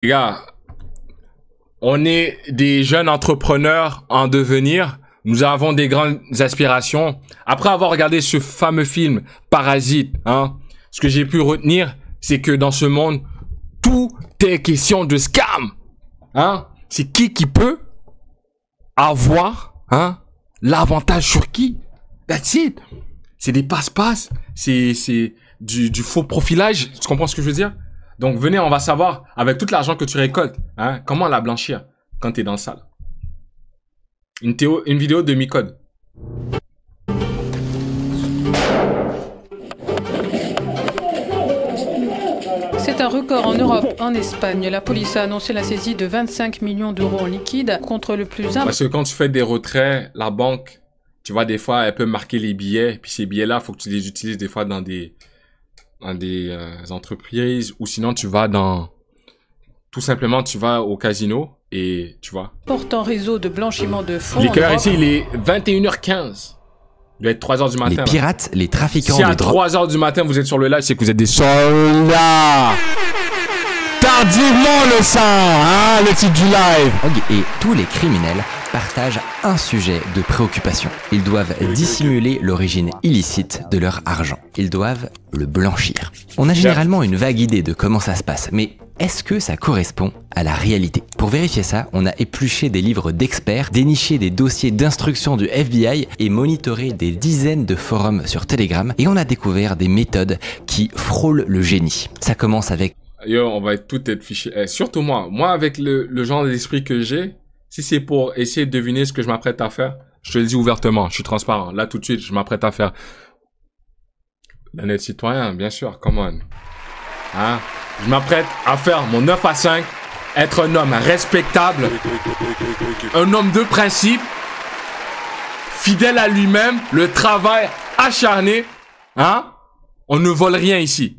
Les gars, on est des jeunes entrepreneurs en devenir. Nous avons des grandes aspirations. Après avoir regardé ce fameux film Parasite, ce que j'ai pu retenir, c'est que dans ce monde, tout est question de scam. C'est qui peut avoir l'avantage sur qui. That's it. C'est des passe-passe. C'est du faux profilage. Tu comprends ce que je veux dire? Donc venez, on va savoir, avec tout l'argent que tu récoltes, comment la blanchir quand tu es dans le sale. Une vidéo de Micode. C'est un record en Europe. En Espagne, la police a annoncé la saisie de 25 millions d'euros en liquide contre le plus important. Parce que quand tu fais des retraits, la banque, tu vois, des fois, elle peut marquer les billets. Puis ces billets-là, il faut que tu les utilises des fois dans des entreprises. Ou sinon, tu vas tout simplement, tu vas au casino et tu vois. Important réseau de blanchiment de fonds. L'éclair ici, il est 21h15. Il doit être 3h du matin. Les pirates, les trafiquants de drogue. Si à 3h du matin, vous êtes sur le live, c'est que vous êtes des soldats. Tardivement le sang, le titre du live. Et tous les criminels partagent un sujet de préoccupation. Ils doivent dissimuler l'origine illicite de leur argent. Ils doivent le blanchir. On a généralement une vague idée de comment ça se passe, mais est-ce que ça correspond à la réalité? Pour vérifier ça, on a épluché des livres d'experts, déniché des dossiers d'instruction du FBI et monitoré des dizaines de forums sur Telegram, et on a découvert des méthodes qui frôlent le génie. Ça commence avec... Yo, on va tout être fiché. Surtout moi. Moi, avec le genre d'esprit que j'ai, si c'est pour essayer de deviner ce que je m'apprête à faire, je te le dis ouvertement, je suis transparent. Là, tout de suite, je m'apprête à faire l'honnête citoyen, bien sûr, come on. Je m'apprête à faire mon 9 à 5, être un homme respectable, un homme de principe, fidèle à lui-même, le travail acharné. On ne vole rien ici.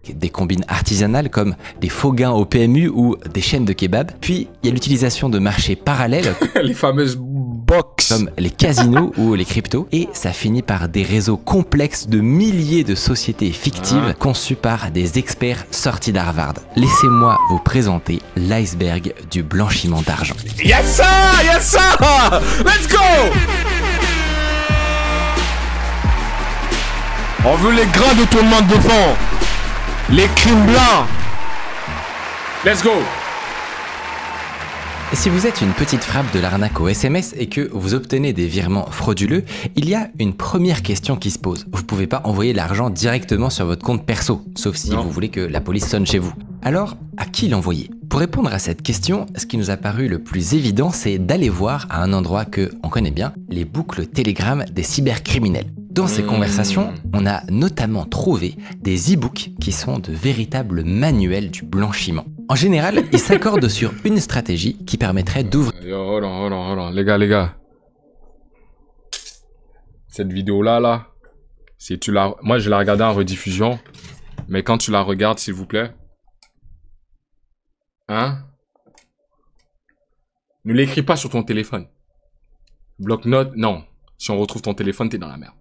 Des combines artisanales comme des faux gains au PMU ou des chaînes de kebab. Puis, il y a l'utilisation de marchés parallèles. Les fameuses box. Comme les casinos ou les cryptos. Et ça finit par des réseaux complexes de milliers de sociétés fictives conçues par des experts sortis d'Harvard. Laissez-moi vous présenter l'iceberg du blanchiment d'argent. Yes sir! Yes sir! Let's go! On veut les grands détournements de fonds. Les crimes blancs. Let's go. Si vous êtes une petite frappe de l'arnaque au SMS et que vous obtenez des virements frauduleux, il y a une première question qui se pose. Vous pouvez pas envoyer l'argent directement sur votre compte perso, sauf si vous voulez que la police sonne chez vous. Alors, à qui l'envoyer? Pour répondre à cette question, ce qui nous a paru le plus évident, c'est d'aller voir à un endroit que on connaît bien, les boucles Telegram des cybercriminels. Dans ces conversations, on a notamment trouvé des e-books qui sont de véritables manuels du blanchiment. En général, ils s'accordent sur une stratégie qui permettrait d'ouvrir... Hold on. Les gars. Cette vidéo-là, si tu la... Moi, je la regardais en rediffusion. Mais quand tu la regardes, s'il vous plaît... Ne l'écris pas sur ton téléphone. Bloc-notes, non. Si on retrouve ton téléphone, t'es dans la merde.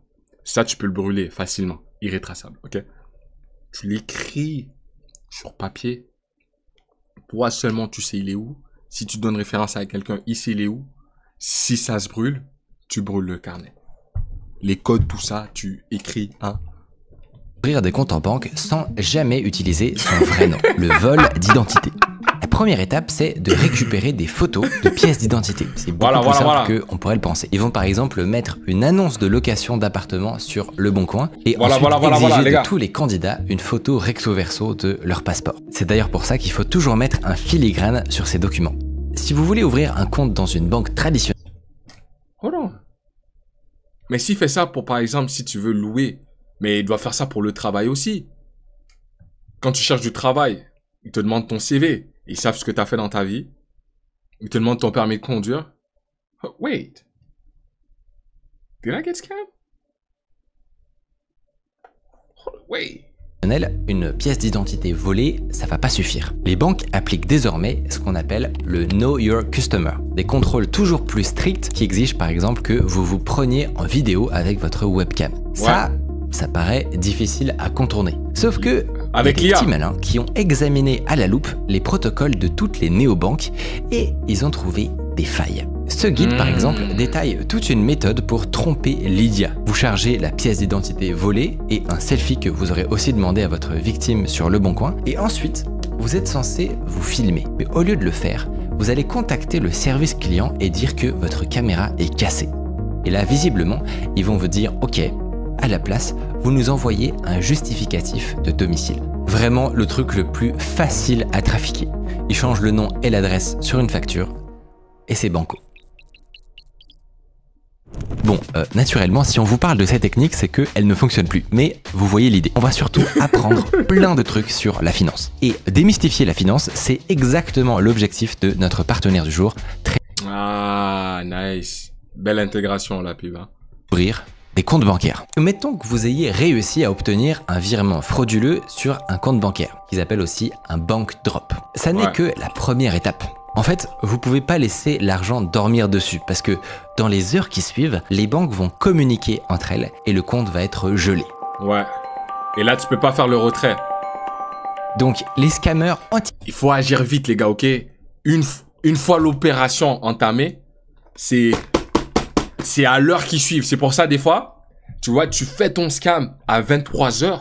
Ça, tu peux le brûler facilement. Irrétraçable, ok? Tu l'écris sur papier. Toi seulement, tu sais il est où. Si tu donnes référence à quelqu'un, il sait il est où. Si ça se brûle, tu brûles le carnet. Les codes, tout ça, tu écris, Ouvrir des comptes en banque sans jamais utiliser son vrai nom. Le vol d'identité. La première étape, c'est de récupérer des photos de pièces d'identité. C'est beaucoup plus simple qu'on pourrait le penser. Ils vont par exemple mettre une annonce de location d'appartement sur Le Bon Coin et ensuite exiger de tous les candidats une photo recto verso de leur passeport. C'est d'ailleurs pour ça qu'il faut toujours mettre un filigrane sur ces documents. Si vous voulez ouvrir un compte dans une banque traditionnelle... Hold on. Mais s'il fait ça pour, par exemple, si tu veux louer, mais il doit faire ça pour le travail aussi. Quand tu cherches du travail, il te demande ton CV. Ils savent ce que tu as fait dans ta vie. Ils te demandent ton permis de conduire. Oh, wait. Did I get scammed? Oh, wait. Une pièce d'identité volée, ça va pas suffire. Les banques appliquent désormais ce qu'on appelle le Know Your Customer. Des contrôles toujours plus stricts qui exigent par exemple que vous vous preniez en vidéo avec votre webcam. Ça paraît difficile à contourner. Sauf que Avec il y a des l'IA. petits malins qui ont examiné à la loupe les protocoles de toutes les néobanques et ils ont trouvé des failles. Ce guide, par exemple, détaille toute une méthode pour tromper Lydia. Vous chargez la pièce d'identité volée et un selfie que vous aurez aussi demandé à votre victime sur Le Bon Coin. Et ensuite, vous êtes censé vous filmer. Mais au lieu de le faire, vous allez contacter le service client et dire que votre caméra est cassée. Et là, visiblement, ils vont vous dire « Ok, à la place, vous nous envoyez un justificatif de domicile. » Vraiment le truc le plus facile à trafiquer. Ils changent le nom et l'adresse sur une facture et c'est banco. Bon, naturellement, si on vous parle de cette technique, c'est qu'elle ne fonctionne plus. Mais vous voyez l'idée. On va surtout apprendre plein de trucs sur la finance. Et démystifier la finance, c'est exactement l'objectif de notre partenaire du jour. Ah, nice. Belle intégration, la pub. Hein. Ouvrir des comptes bancaires. Mettons que vous ayez réussi à obtenir un virement frauduleux sur un compte bancaire, qu'ils appellent aussi un bank drop. Ça n'est que la première étape. En fait, vous pouvez pas laisser l'argent dormir dessus parce que dans les heures qui suivent, les banques vont communiquer entre elles et le compte va être gelé. Ouais. Et là, tu peux pas faire le retrait. Donc, les scammers Il faut agir vite, les gars, ok? Une fois l'opération entamée, c'est à l'heure qui suit. C'est pour ça, des fois, tu vois, tu fais ton scam à 23 h,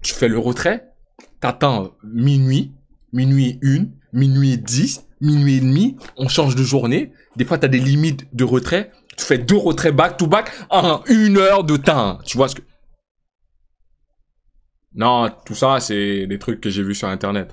tu fais le retrait, t'attends minuit, minuit 1, minuit 10, minuit et demi, on change de journée. Des fois, tu as des limites de retrait. Tu fais 2 retraits back-to-back en 1 heure de temps. Tu vois ce que... Non, tout ça, c'est des trucs que j'ai vus sur Internet.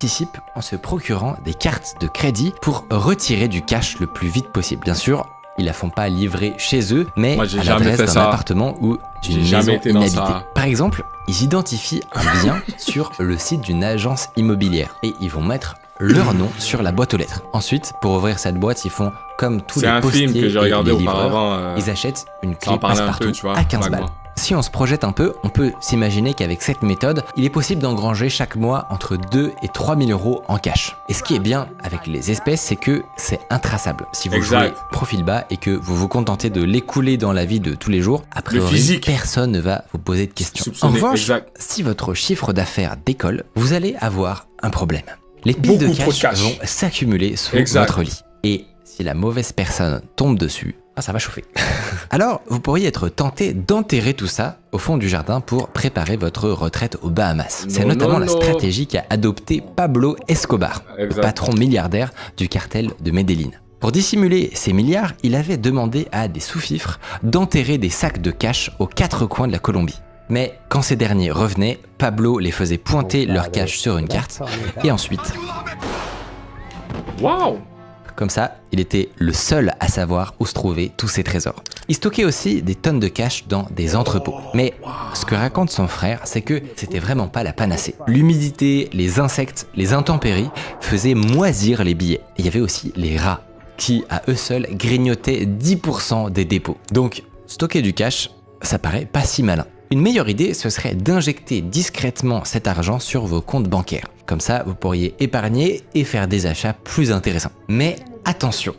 Anticipent en se procurant des cartes de crédit pour retirer du cash le plus vite possible. Bien sûr, ils la font pas livrer chez eux, mais moi, j'ai à jamais l'adresse fait d'un ça. appartement ou d'une J'ai jamais maison été dans inhabitée. ça. Par exemple, ils identifient un bien sur le site d'une agence immobilière et ils vont mettre leur nom sur la boîte aux lettres. Ensuite, pour ouvrir cette boîte, ils font comme tous les postiers film que j'ai et regardé les livreurs. auparavant. Ils achètent une Ça en clé parlait un peu, passe-partout tu vois, à 15 balles. vaguement. Si on se projette un peu, on peut s'imaginer qu'avec cette méthode, il est possible d'engranger chaque mois entre 2 et 3 000 euros en cash. Et ce qui est bien avec les espèces, c'est que c'est intraçable. Si vous Exact. jouez profil bas et que vous vous contentez de l'écouler dans la vie de tous les jours, a priori, physique. personne ne va vous poser de questions. En Soupçonné, revanche, exact. si votre chiffre d'affaires décolle, vous allez avoir un problème. Les piles de Beaucoup trop de cash cash. vont s'accumuler sous Exact. votre lit. Et si la mauvaise personne tombe dessus, ça va chauffer. Alors, vous pourriez être tenté d'enterrer tout ça au fond du jardin pour préparer votre retraite aux Bahamas. C'est Non, notamment non, la non. stratégie qu'a adoptée Pablo Escobar, Exact. patron milliardaire du cartel de Medellín. Pour dissimuler ses milliards, il avait demandé à des sous-fifres d'enterrer des sacs de cash aux 4 coins de la Colombie. Mais quand ces derniers revenaient, Pablo les faisait pointer leur cash sur une carte et ensuite, Waouh! comme ça, il était le seul à savoir où se trouvaient tous ces trésors. Il stockait aussi des tonnes de cash dans des entrepôts. Mais ce que raconte son frère, c'est que c'était vraiment pas la panacée. L'humidité, les insectes, les intempéries faisaient moisir les billets. Et il y avait aussi les rats, qui à eux seuls grignotaient 10% des dépôts. Donc, stocker du cash, ça paraît pas si malin. Une meilleure idée, ce serait d'injecter discrètement cet argent sur vos comptes bancaires. Comme ça, vous pourriez épargner et faire des achats plus intéressants. Mais attention,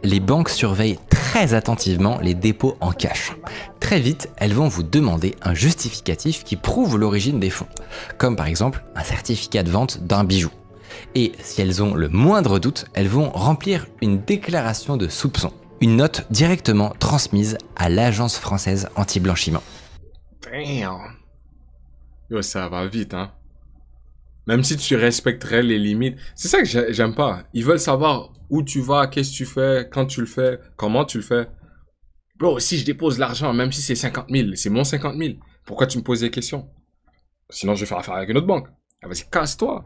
les banques surveillent très attentivement les dépôts en cash. Très vite, elles vont vous demander un justificatif qui prouve l'origine des fonds, comme par exemple un certificat de vente d'un bijou. Et si elles ont le moindre doute, elles vont remplir une déclaration de soupçon, une note directement transmise à l'Agence française anti-blanchiment. Damn. Yo, ça va vite, hein. Même si tu respecterais les limites. C'est ça que j'aime pas. Ils veulent savoir où tu vas, qu'est-ce que tu fais, quand tu le fais, comment tu le fais. Bro, si je dépose l'argent, même si c'est 50 000, c'est mon 50 000. Pourquoi tu me poses des questions? Sinon, je vais faire affaire avec une autre banque. Ah, vas-y, casse-toi.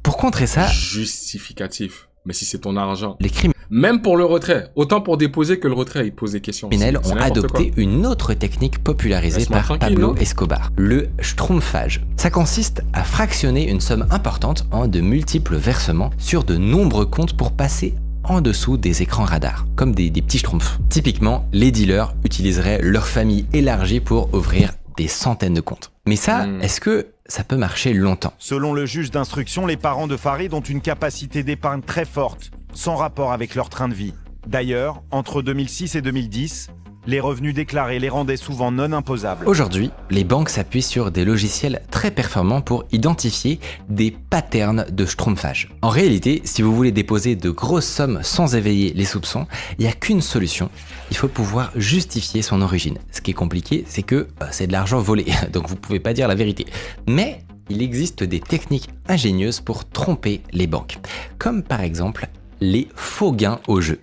Pour contrer ça, Justificatif. Mais si c'est ton argent. les criminels Même pour le retrait. Autant pour déposer que le retrait, ils posent des questions. C'est ont n'importe adopté quoi. une autre technique popularisée Laisse-moi par tranquille, Pablo non Escobar, le schtroumpfage. Ça consiste à fractionner une somme importante en de multiples versements sur de nombreux comptes pour passer en dessous des écrans radars, comme des petits schtroumpfs. Typiquement, les dealers utiliseraient leur famille élargie pour ouvrir des centaines de comptes. Mais ça, est-ce que ça peut marcher longtemps? Selon le juge d'instruction, les parents de Farid ont une capacité d'épargne très forte, sans rapport avec leur train de vie. D'ailleurs, entre 2006 et 2010, Les revenus déclarés les rendaient souvent non imposables. Aujourd'hui, les banques s'appuient sur des logiciels très performants pour identifier des patterns de schtroumpfage. En réalité, si vous voulez déposer de grosses sommes sans éveiller les soupçons, il n'y a qu'une solution. Il faut pouvoir justifier son origine. Ce qui est compliqué, c'est que c'est de l'argent volé, donc vous ne pouvez pas dire la vérité. Mais il existe des techniques ingénieuses pour tromper les banques, comme par exemple les faux gains au jeu.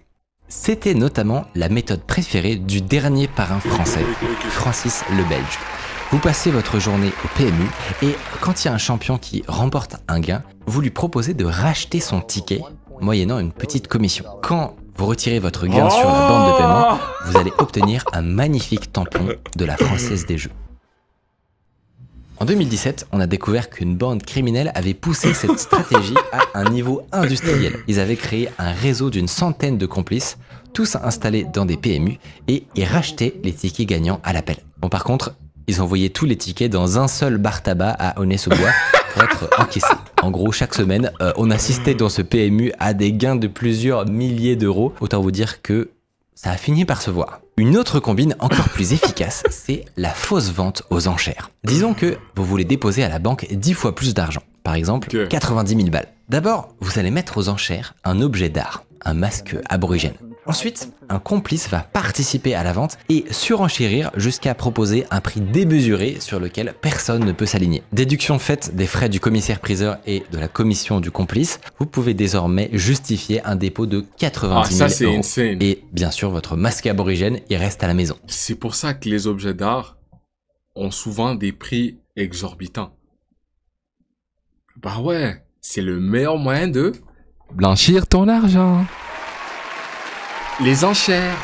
C'était notamment la méthode préférée du dernier parrain français, Francis le Belge. Vous passez votre journée au PMU et quand il y a un champion qui remporte un gain, vous lui proposez de racheter son ticket moyennant une petite commission. Quand vous retirez votre gain sur la borne de paiement, vous allez obtenir un magnifique tampon de la Française des Jeux. En 2017, on a découvert qu'une bande criminelle avait poussé cette stratégie à un niveau industriel. Ils avaient créé un réseau d'une centaine de complices, tous installés dans des PMU, et ils rachetaient les tickets gagnants à l'appel. Bon, par contre, ils envoyaient tous les tickets dans un seul bar tabac à Aulnay-sous-Bois pour être encaissés. En gros, chaque semaine, on assistait dans ce PMU à des gains de plusieurs milliers d'euros. Autant vous dire que ça a fini par se voir. Une autre combine encore plus efficace, c'est la fausse vente aux enchères. Disons que vous voulez déposer à la banque 10 fois plus d'argent, par exemple 90 000 balles. D'abord, vous allez mettre aux enchères un objet d'art, un masque aborigène. Ensuite, un complice va participer à la vente et surenchérir jusqu'à proposer un prix démesuré sur lequel personne ne peut s'aligner. Déduction faite des frais du commissaire-priseur et de la commission du complice, vous pouvez désormais justifier un dépôt de 90 000 euros. Insane. Et bien sûr, votre masque aborigène, il reste à la maison. C'est pour ça que les objets d'art ont souvent des prix exorbitants. Bah ouais, c'est le meilleur moyen de blanchir ton argent. Les enchères.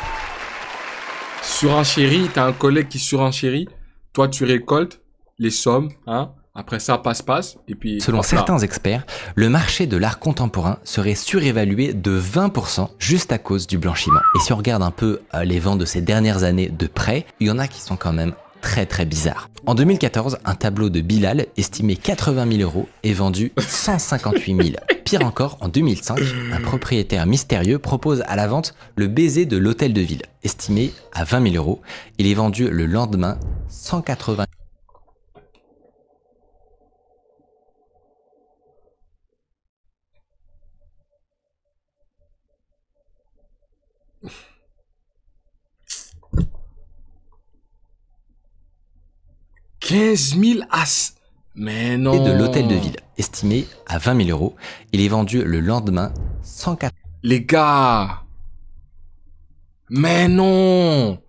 Surenchérie, t'as un collègue qui surenchérit. Toi, tu récoltes les sommes, hein. Après ça, passe, et puis... Selon certains experts, le marché de l'art contemporain serait surévalué de 20% juste à cause du blanchiment. Et si on regarde un peu les ventes de ces dernières années de près, il y en a qui sont quand même très bizarres. En 2014, un tableau de Bilal estimé 80 000 euros est vendu 158 000. Pire encore, en 2005, un propriétaire mystérieux propose à la vente le baiser de l'hôtel de ville, estimé à 20 000 euros. Il est vendu le lendemain 180 15 000 as. Mais non. Et de l'hôtel de ville, estimé à 20 000 euros. Il est vendu le lendemain 104. Les gars. Mais non.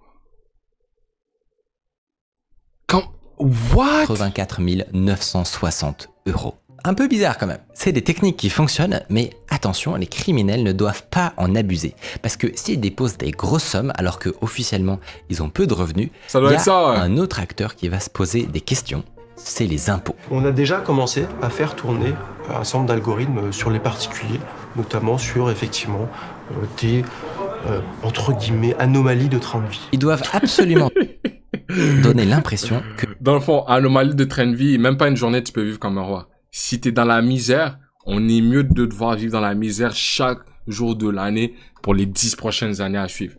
What? 84 960 euros. Un peu bizarre quand même. C'est des techniques qui fonctionnent, mais attention, les criminels ne doivent pas en abuser. Parce que s'ils déposent des grosses sommes alors que officiellement ils ont peu de revenus, ça doit il y a être ça, ouais. un autre acteur qui va se poser des questions, c'est les impôts. On a déjà commencé à faire tourner un certain nombre d'algorithmes sur les particuliers, notamment sur effectivement des entre guillemets anomalies de train de vie. Ils doivent absolument donner l'impression que... Dans le fond, anomalie de train de vie, même pas une journée tu peux vivre comme un roi. Si t'es dans la misère, on est mieux de devoir vivre dans la misère chaque jour de l'année pour les 10 prochaines années à suivre.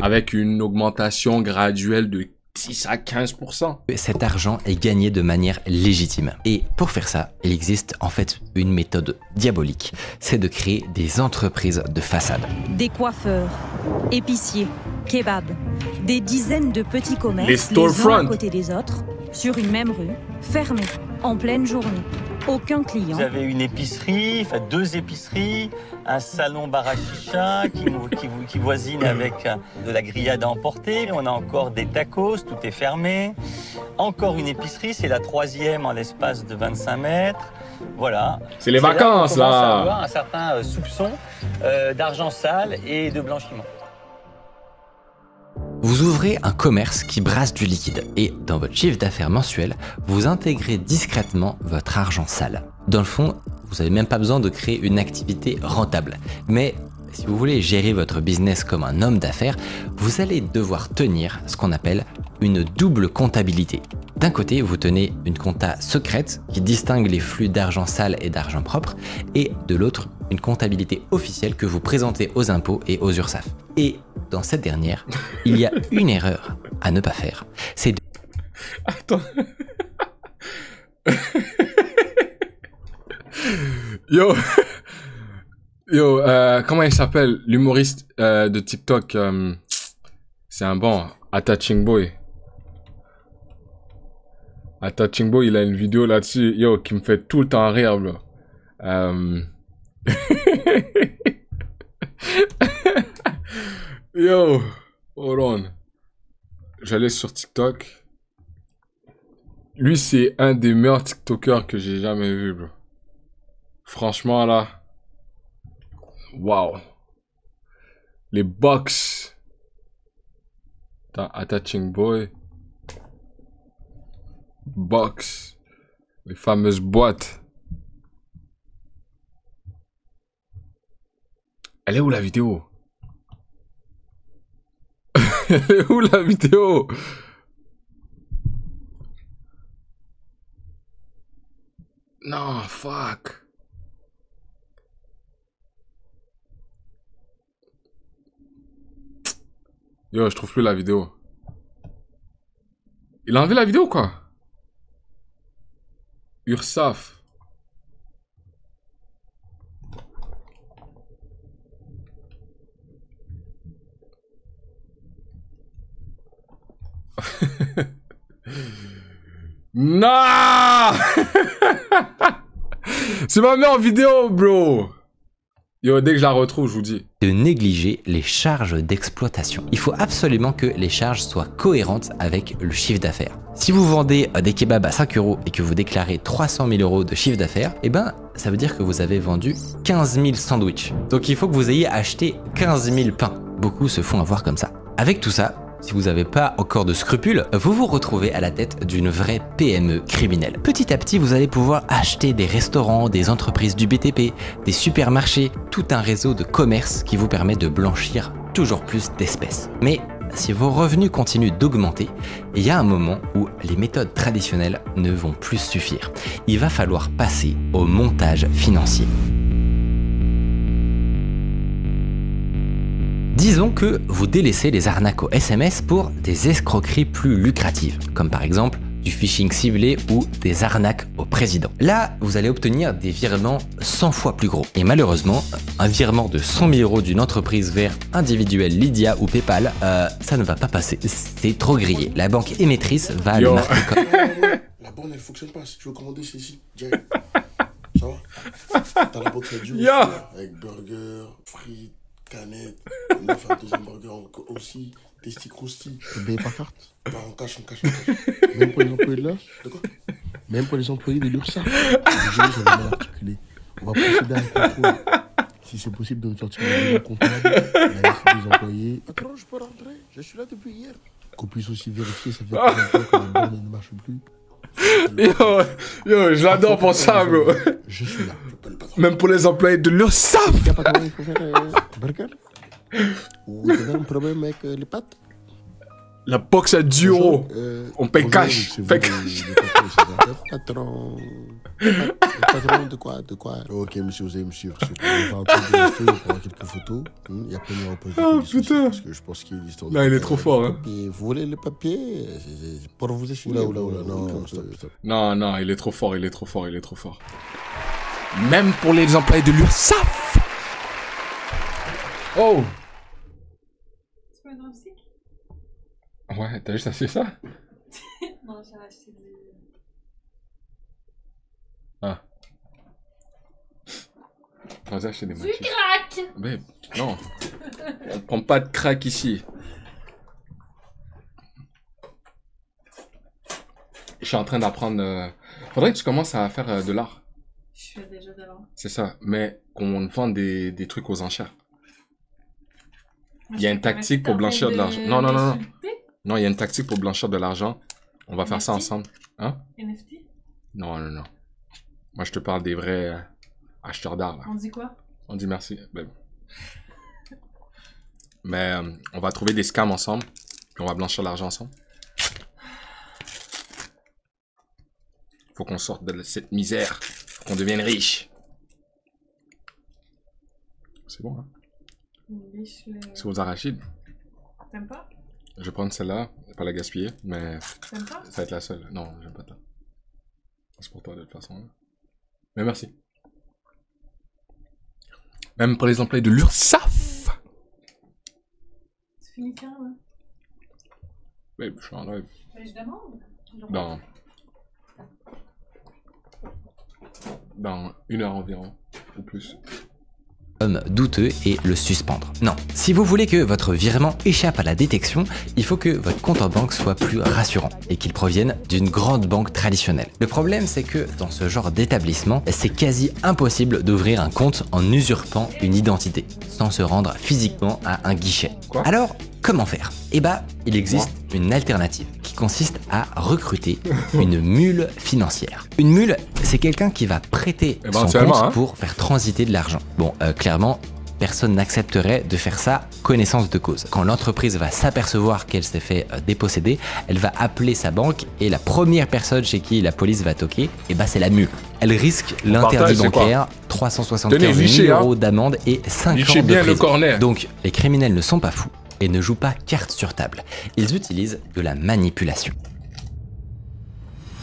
Avec une augmentation graduelle de 10 à 15%. Cet argent est gagné de manière légitime. Et pour faire ça, il existe en fait une méthode diabolique. C'est de créer des entreprises de façade. Des coiffeurs, épiciers, kebabs, des dizaines de petits commerces, les storefronts, uns à côté des autres, sur une même rue, fermés, en pleine journée. Aucun client. Vous avez une épicerie, enfin 2 épiceries, un salon bar à chicha qui voisine avec de la grillade à emporter. On a encore des tacos, tout est fermé. Encore une épicerie, c'est la 3e en l'espace de 25 mètres. Voilà. C'est les vacances là. On commence à avoir un certain soupçon d'argent sale et de blanchiment. Vous ouvrez un commerce qui brasse du liquide et dans votre chiffre d'affaires mensuel, vous intégrez discrètement votre argent sale. Dans le fond, vous n'avez même pas besoin de créer une activité rentable. Mais si vous voulez gérer votre business comme un homme d'affaires, vous allez devoir tenir ce qu'on appelle une double comptabilité. D'un côté, vous tenez une compta secrète qui distingue les flux d'argent sale et d'argent propre, et de l'autre, une comptabilité officielle que vous présentez aux impôts et aux URSSAF. Et dans cette dernière, il y a une erreur à ne pas faire. C'est de... Attends. Yo. Yo, comment il s'appelle? L'humoriste de TikTok. C'est un bon. Attaching Boy. Attaching Boy, il a une vidéo là-dessus. Yo, qui me fait tout le temps rire, bro. Yo. Hold on. J'allais sur TikTok. Lui, c'est un des meilleurs TikTokers que j'ai jamais vu, bro. Franchement, là. Waouh. Les box. Attaching Boy. Box. Les fameuses boîtes. Elle est où la vidéo? Elle est où la vidéo? Non, fuck. Yo, je trouve plus la vidéo. Il a enlevé la vidéo, quoi? URSAF. Non. C'est ma meilleure vidéo, bro. Yo, dès que je la retrouve, je vous dis. De négliger les charges d'exploitation. Il faut absolument que les charges soient cohérentes avec le chiffre d'affaires. Si vous vendez des kebabs à 5 € et que vous déclarez 300 000 € de chiffre d'affaires, eh ben, ça veut dire que vous avez vendu 15 000 sandwichs. Donc il faut que vous ayez acheté 15 000 pains. Beaucoup se font avoir comme ça. Avec tout ça, si vous n'avez pas encore de scrupules, vous vous retrouvez à la tête d'une vraie PME criminelle. Petit à petit, vous allez pouvoir acheter des restaurants, des entreprises du BTP, des supermarchés, tout un réseau de commerce qui vous permet de blanchir toujours plus d'espèces. Mais si vos revenus continuent d'augmenter, il y a un moment où les méthodes traditionnelles ne vont plus suffire. Il va falloir passer au montage financier. Disons que vous délaissez les arnaques au SMS pour des escroqueries plus lucratives, comme par exemple du phishing ciblé ou des arnaques au président. Là, vous allez obtenir des virements 100 fois plus gros. Et malheureusement, un virement de 100 000 € d'une entreprise vers individuel Lydia ou PayPal, ça ne va pas passer. C'est trop grillé. La banque émettrice va le marquer comme... La borne, elle fonctionne pas. Si tu veux commander, c'est ici. Jay. Ça va? T'as la box à du avec burger, frites, canettes, on a fait un deuxième burger aussi, des sticks roustis. Tu payes par carte? Bah, on cache. Même pour les employés de là? De quoi? Même pour les employés de l'URSSAF. Désolé, j'avais mal articulé. On va procéder à un contrôle. Si c'est possible de me sortir mon comptable, la liste des employés. Attends, je peux rentrer. Je suis là depuis hier. Qu'on puisse aussi vérifier, ça fait combien de temps que la borne ne marche plus. Yo, je l'adore pour ça, bro. Je suis là. Même pour les employés de l'URSSAF. Il n'y a pas comment il faut faire burger? Ou tu as un problème avec les pâtes? La box à 10 €. On paye cash. Patron. Patron de quoi? Ok, monsieur, vous allez me suivre. On va faire un truc de resto, on va prendre quelques photos. Il y a plein de repas. Oh putain. Parce que je pense qu'il y a une histoire de... Là, il est trop fort, hein. Et vous voulez le papier? Pour vous échouer. Oula. Non, stop. Non, il est trop fort. Même pour les employés de l'URSSAF. Oh. Tu veux un drumstick? Ouais, t'as juste acheté ça? Non, j'ai acheté du... Ah. Vas-y, acheter des Du machines. crack! Mais non. On prend pas de crack ici. Je suis en train d'apprendre... Faudrait que tu commences à faire de l'art. Je fais déjà de l'art. C'est ça, mais qu'on vende des trucs aux enchères. Il y a une tactique pour blanchir de l'argent. Non. Non, il y a une tactique pour blanchir de l'argent. On va faire ça ensemble. Hein? NFT? Non. Moi, je te parle des vrais acheteurs d'art, là. On dit quoi? On dit merci. Mais on va trouver des scams ensemble. Puis on va blanchir l'argent ensemble. Faut qu'on sorte de cette misère. Faut qu'on devienne riche. C'est bon, hein? C'est aux arachides. T'aimes pas? Je vais prendre celle-là, pas la gaspiller, mais T'aimes pas? ça va être la seule. Non, j'aime pas toi. C'est pour toi de toute façon. Mais merci. Même pour les employés de l'URSSAF. C'est fini quand, hein? Oui, je suis en live. Mais je demande. Dans 1 heure environ, ou plus. Homme douteux et le suspendre. Non, si vous voulez que votre virement échappe à la détection, il faut que votre compte en banque soit plus rassurant et qu'il provienne d'une grande banque traditionnelle. Le problème, c'est que dans ce genre d'établissement, c'est quasi impossible d'ouvrir un compte en usurpant une identité, sans se rendre physiquement à un guichet. Quoi ? Alors, comment faire ? Eh bah, il existe une alternative qui consiste à recruter une mule financière. Une mule, c'est quelqu'un qui va prêter son compte pour faire transiter de l'argent. Bon, clairement, personne n'accepterait de faire ça connaissance de cause. Quand l'entreprise va s'apercevoir qu'elle s'est fait déposséder, elle va appeler sa banque et la première personne chez qui la police va toquer, eh ben c'est la mule. Elle risque l'interdit bancaire, 375 000 € d'amende et 5 ans de prison. Donc, les criminels ne sont pas fous et ne jouent pas carte sur table. Ils utilisent de la manipulation.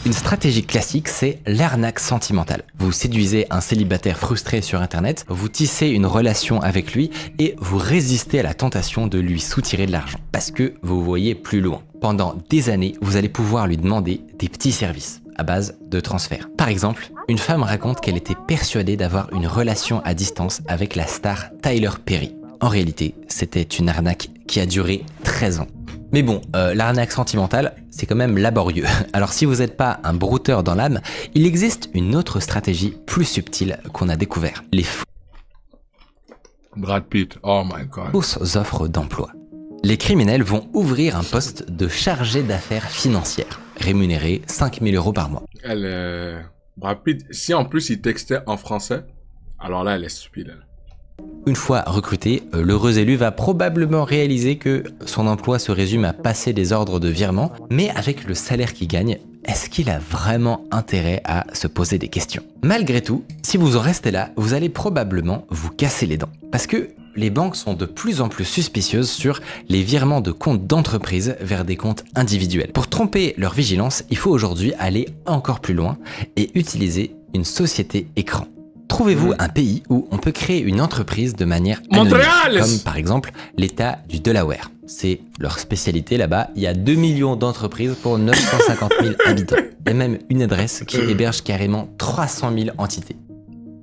Une stratégie classique, c'est l'arnaque sentimentale. Vous séduisez un célibataire frustré sur internet, vous tissez une relation avec lui et vous résistez à la tentation de lui soutirer de l'argent parce que vous voyez plus loin. Pendant des années, vous allez pouvoir lui demander des petits services à base de transfert. Par exemple, une femme raconte qu'elle était persuadée d'avoir une relation à distance avec la star Tyler Perry. En réalité, c'était une arnaque qui a duré 13 ans. Mais bon, l'arnaque sentimentale, c'est quand même laborieux. Alors si vous n'êtes pas un brouteur dans l'âme, il existe une autre stratégie plus subtile qu'on a découvert. Les Brad Pitt, oh my god. Fausses offres d'emploi. Les criminels vont ouvrir un poste de chargé d'affaires financières, rémunéré 5 000 € par mois. Brad Pitt, si en plus il textait en français, alors là, elle est stupide, elle. Une fois recruté, l'heureux élu va probablement réaliser que son emploi se résume à passer des ordres de virement, mais avec le salaire qu'il gagne, est-ce qu'il a vraiment intérêt à se poser des questions? Malgré tout, si vous en restez là, vous allez probablement vous casser les dents. Parce que les banques sont de plus en plus suspicieuses sur les virements de comptes d'entreprise vers des comptes individuels. Pour tromper leur vigilance, il faut aujourd'hui aller encore plus loin et utiliser une société écran. Trouvez-vous un pays où on peut créer une entreprise de manière anonyme, comme par exemple l'État du Delaware. C'est leur spécialité là-bas. Il y a 2 millions d'entreprises pour 950 000 habitants. Il y a même une adresse qui héberge carrément 300 000 entités.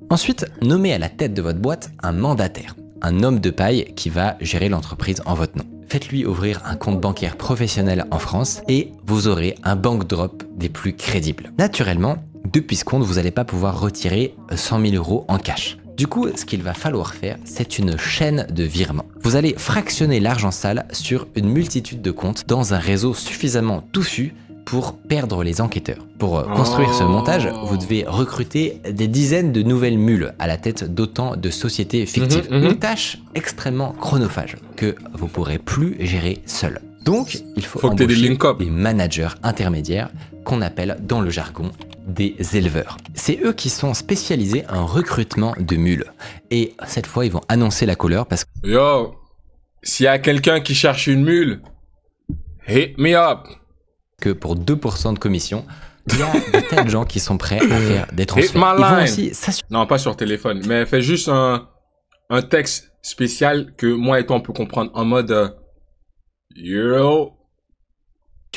Ensuite, nommez à la tête de votre boîte un mandataire, un homme de paille qui va gérer l'entreprise en votre nom. Faites-lui ouvrir un compte bancaire professionnel en France et vous aurez un bank drop des plus crédibles. Naturellement, depuis ce compte, vous n'allez pas pouvoir retirer 100 000 € en cash. Du coup, ce qu'il va falloir faire, c'est une chaîne de virements. Vous allez fractionner l'argent sale sur une multitude de comptes dans un réseau suffisamment touffu pour perdre les enquêteurs. Pour construire ce montage, vous devez recruter des dizaines de nouvelles mules à la tête d'autant de sociétés fictives. Une tâche extrêmement chronophage que vous ne pourrez plus gérer seul. Donc, il faut embaucher des managers intermédiaires qu'on appelle dans le jargon des éleveurs. C'est eux qui sont spécialisés en recrutement de mules. Et cette fois, ils vont annoncer la couleur parce que... Yo, s'il y a quelqu'un qui cherche une mule, hit me up. Que pour 2% de commission, il y a des tas de gens qui sont prêts à faire des transferts. Ils vont aussi s'assurer... Non, pas sur téléphone, mais fais juste un texte spécial que moi et toi on peut comprendre en mode... Yo.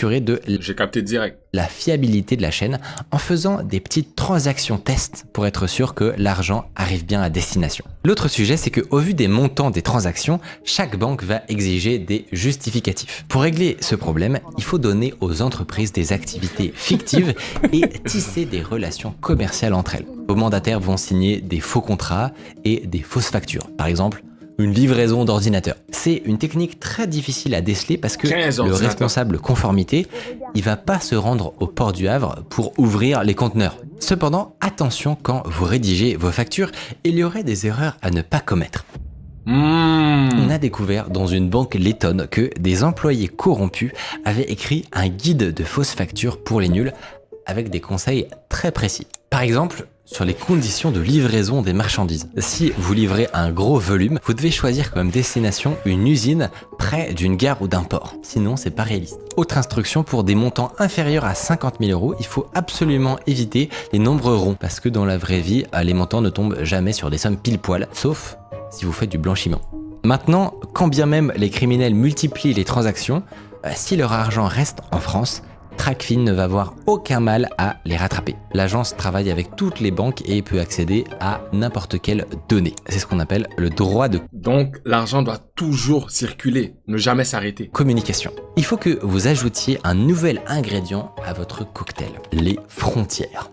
J'ai capté direct. La fiabilité de la chaîne en faisant des petites transactions tests pour être sûr que l'argent arrive bien à destination. L'autre sujet, c'est qu'au vu des montants des transactions, chaque banque va exiger des justificatifs. Pour régler ce problème, il faut donner aux entreprises des activités fictives et tisser des relations commerciales entre elles. Vos mandataires vont signer des faux contrats et des fausses factures. Par exemple, une livraison d'ordinateur. C'est une technique très difficile à déceler parce que le responsable conformité, il va pas se rendre au port du Havre pour ouvrir les conteneurs. Cependant, attention quand vous rédigez vos factures, il y aurait des erreurs à ne pas commettre. On a découvert dans une banque lettonne que des employés corrompus avaient écrit un guide de fausses factures pour les nuls avec des conseils très précis. Par exemple, sur les conditions de livraison des marchandises. Si vous livrez un gros volume, vous devez choisir comme destination une usine près d'une gare ou d'un port. Sinon, c'est pas réaliste. Autre instruction, pour des montants inférieurs à 50 000 €, il faut absolument éviter les nombres ronds, parce que dans la vraie vie, les montants ne tombent jamais sur des sommes pile poil, sauf si vous faites du blanchiment. Maintenant, quand bien même les criminels multiplient les transactions, si leur argent reste en France, Tracfin ne va avoir aucun mal à les rattraper. L'agence travaille avec toutes les banques et peut accéder à n'importe quelle donnée. C'est ce qu'on appelle le droit de Donc, l'argent doit toujours circuler, ne jamais s'arrêter. communication. Il faut que vous ajoutiez un nouvel ingrédient à votre cocktail, les frontières.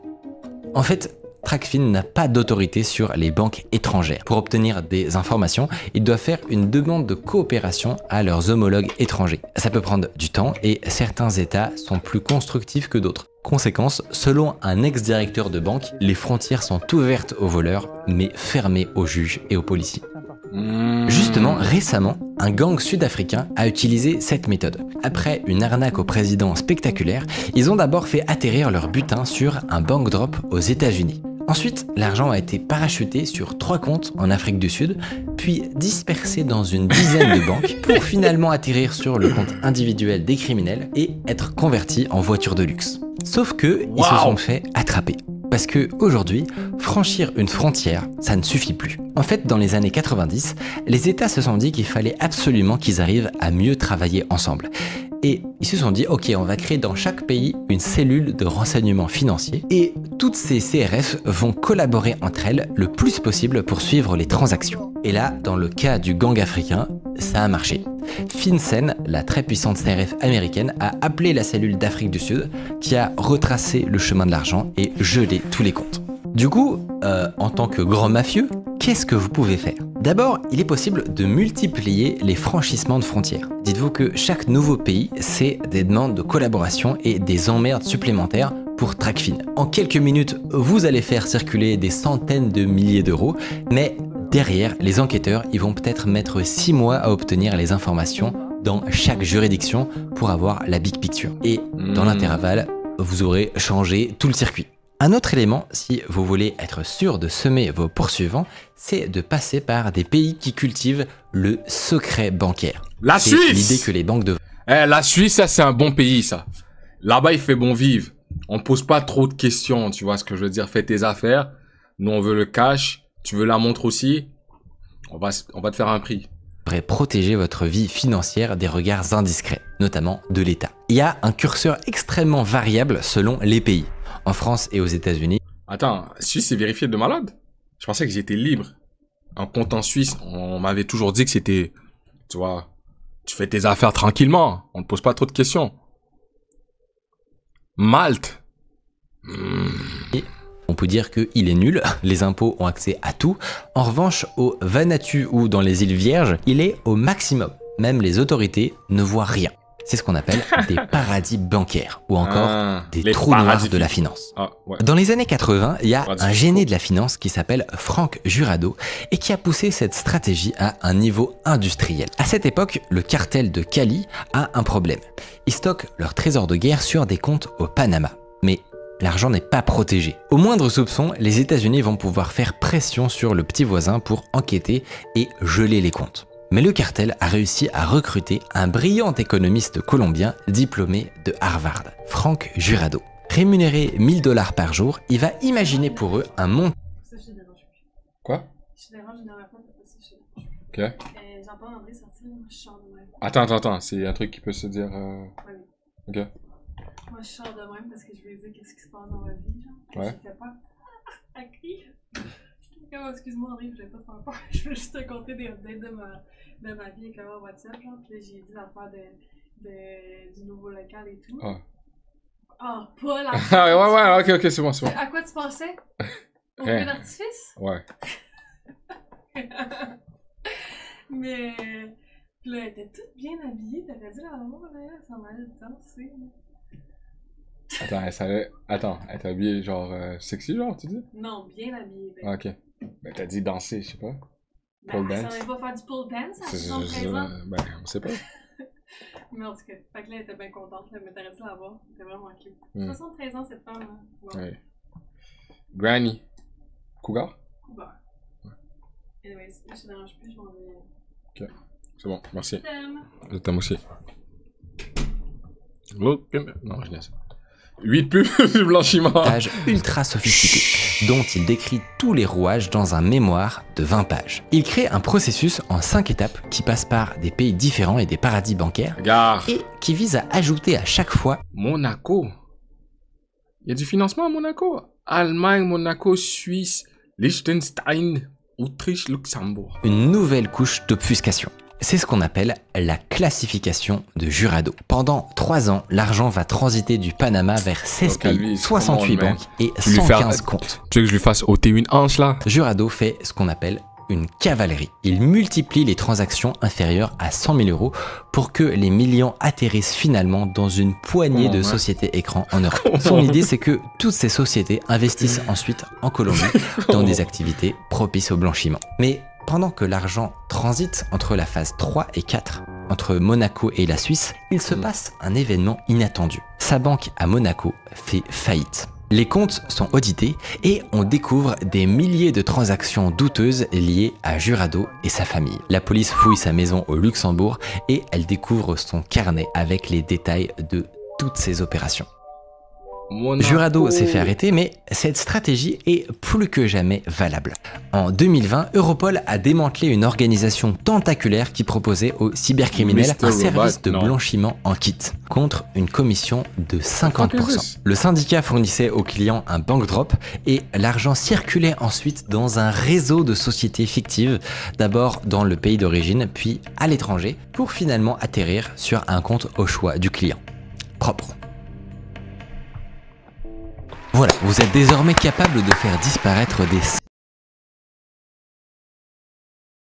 En fait, Tracfin n'a pas d'autorité sur les banques étrangères. Pour obtenir des informations, ils doivent faire une demande de coopération à leurs homologues étrangers. Ça peut prendre du temps et certains États sont plus constructifs que d'autres. Conséquence, selon un ex-directeur de banque, les frontières sont ouvertes aux voleurs, mais fermées aux juges et aux policiers. Justement, récemment, un gang sud-africain a utilisé cette méthode. Après une arnaque au président spectaculaire, ils ont d'abord fait atterrir leur butin sur un bank drop aux États-Unis. Ensuite, l'argent a été parachuté sur 3 comptes en Afrique du Sud, puis dispersé dans une dizaine de banques pour finalement atterrir sur le compte individuel des criminels et être converti en voiture de luxe. Sauf que ils se sont fait attraper. Parce que aujourd'hui, franchir une frontière, ça ne suffit plus. En fait, dans les années 90, les États se sont dit qu'il fallait absolument qu'ils arrivent à mieux travailler ensemble. Et ils se sont dit, ok, on va créer dans chaque pays une cellule de renseignement financier et toutes ces CRF vont collaborer entre elles le plus possible pour suivre les transactions. Et là, dans le cas du gang africain, ça a marché. FinCEN, la très puissante CRF américaine, a appelé la cellule d'Afrique du Sud qui a retracé le chemin de l'argent et gelé tous les comptes. Du coup, en tant que grand mafieux, qu'est-ce que vous pouvez faire? D'abord, il est possible de multiplier les franchissements de frontières. Dites-vous que chaque nouveau pays, c'est des demandes de collaboration et des emmerdes supplémentaires pour Tracfin. En quelques minutes, vous allez faire circuler des centaines de milliers d'euros, mais derrière, les enquêteurs, ils vont peut-être mettre 6 mois à obtenir les informations dans chaque juridiction pour avoir la big picture. Et dans l'intervalle, vous aurez changé tout le circuit. Un autre élément, si vous voulez être sûr de semer vos poursuivants, c'est de passer par des pays qui cultivent le secret bancaire. La C'est Suisse! l'idée que les banques de... La Suisse, ça, c'est un bon pays, ça. Là-bas, il fait bon vivre. On pose pas trop de questions, tu vois ce que je veux dire. Fais tes affaires. Nous, on veut le cash. Tu veux la montre aussi? On va te faire un prix. devraient protéger votre vie financière des regards indiscrets, notamment de l'État. Il y a un curseur extrêmement variable selon les pays. En France et aux États-Unis. Attends, Suisse c'est vérifié de malade? Je pensais que j'étais libre. Un compte en Suisse, on m'avait toujours dit que c'était, tu vois, tu fais tes affaires tranquillement, on ne pose pas trop de questions. Malte. On peut dire qu'il est nul, les impôts ont accès à tout. En revanche, au Vanuatu ou dans les îles Vierges, il est au maximum. Même les autorités ne voient rien. C'est ce qu'on appelle des paradis bancaires ou encore des trous noirs de la finance. Ouais. Dans les années 80, il y a un génie de la finance qui s'appelle Frank Jurado et qui a poussé cette stratégie à un niveau industriel. À cette époque, le cartel de Cali a un problème. Ils stockent leur trésor de guerre sur des comptes au Panama. Mais l'argent n'est pas protégé. Au moindre soupçon, les États-Unis vont pouvoir faire pression sur le petit voisin pour enquêter et geler les comptes. Mais le cartel a réussi à recruter un brillant économiste colombien diplômé de Harvard, Frank Jurado. Rémunéré 1 000 $ par jour, il va imaginer pour eux un montant. Quoi? Ok. Attends, c'est un truc qui peut se dire. Ok. Moi, je sors de même parce que je lui dis qu'est-ce qui se passe dans ma vie, genre. Ouais. Je fais pas. Elle crie. Oh, excuse-moi, Henri, je vais pas te faire peur. Je veux juste te compter des updates de ma vie avec le WhatsApp, genre. Puis là, j'ai dit l'affaire du nouveau local et tout. Ah, pas la. Ah, ouais, ok, c'est bon. À quoi tu pensais? Au feu d'artifice? Ouais. Mais. Puis là, elle était toute bien habillée. T'aurais dû la voir, là. Ça m'allait danser, là. Attends, elle était habillée genre sexy, genre, tu dis? Non, bien habillée. Ben. Ah, ok. Ben, t'as dit danser, je sais pas. Pole dance. Ça va pas faire du pole dance à 73 ans? Ben, on sait pas. Mais en tout cas, fait que là, elle était bien contente, là, mais t'aurais dû la voir. C'était vraiment cute. 73 ans, cette femme, là. Wow. Ouais. Granny. Cougar? Cougar. Anyways, je te dérange plus, je m'en vais. Ok, c'est bon, merci. Je t'aime. Je t'aime aussi. Non, je laisse. 8 plus blanchiment. Montage ultra sophistiqué, dont il décrit tous les rouages dans un mémoire de 20 pages. Il crée un processus en 5 étapes qui passe par des pays différents et des paradis bancaires, Regarde. et qui vise à ajouter à chaque fois Monaco. Il y a du financement à Monaco. Allemagne, Monaco, Suisse, Liechtenstein, Autriche, Luxembourg. une nouvelle couche d'obfuscation. C'est ce qu'on appelle la classification de Jurado. Pendant 3 ans, l'argent va transiter du Panama vers 16 Donc, à lui, pays, c'est 68 comment, banques et Tu veux lui 115 faire- comptes. Tu veux que je lui fasse ôter une hanche là? Jurado fait ce qu'on appelle une cavalerie. Il multiplie les transactions inférieures à 100 000 euros pour que les millions atterrissent finalement dans une poignée de sociétés écrans en Europe. Son idée, c'est que toutes ces sociétés investissent ensuite en Colombie dans des activités propices au blanchiment. Mais pendant que l'argent transite entre la phase 3 et 4, entre Monaco et la Suisse, il se passe un événement inattendu. Sa banque à Monaco fait faillite. Les comptes sont audités et on découvre des milliers de transactions douteuses liées à Jurado et sa famille. La police fouille sa maison au Luxembourg et elle découvre son carnet avec les détails de toutes ses opérations. Monaco. Jurado s'est fait arrêter, mais cette stratégie est plus que jamais valable. En 2020, Europol a démantelé une organisation tentaculaire qui proposait aux cybercriminels Mr. un service Robot, de non. blanchiment en kit, contre une commission de 50%. Le syndicat fournissait aux clients un bank drop et l'argent circulait ensuite dans un réseau de sociétés fictives, d'abord dans le pays d'origine, puis à l'étranger, pour finalement atterrir sur un compte au choix du client. Propre. Voilà, vous êtes désormais capable de faire disparaître des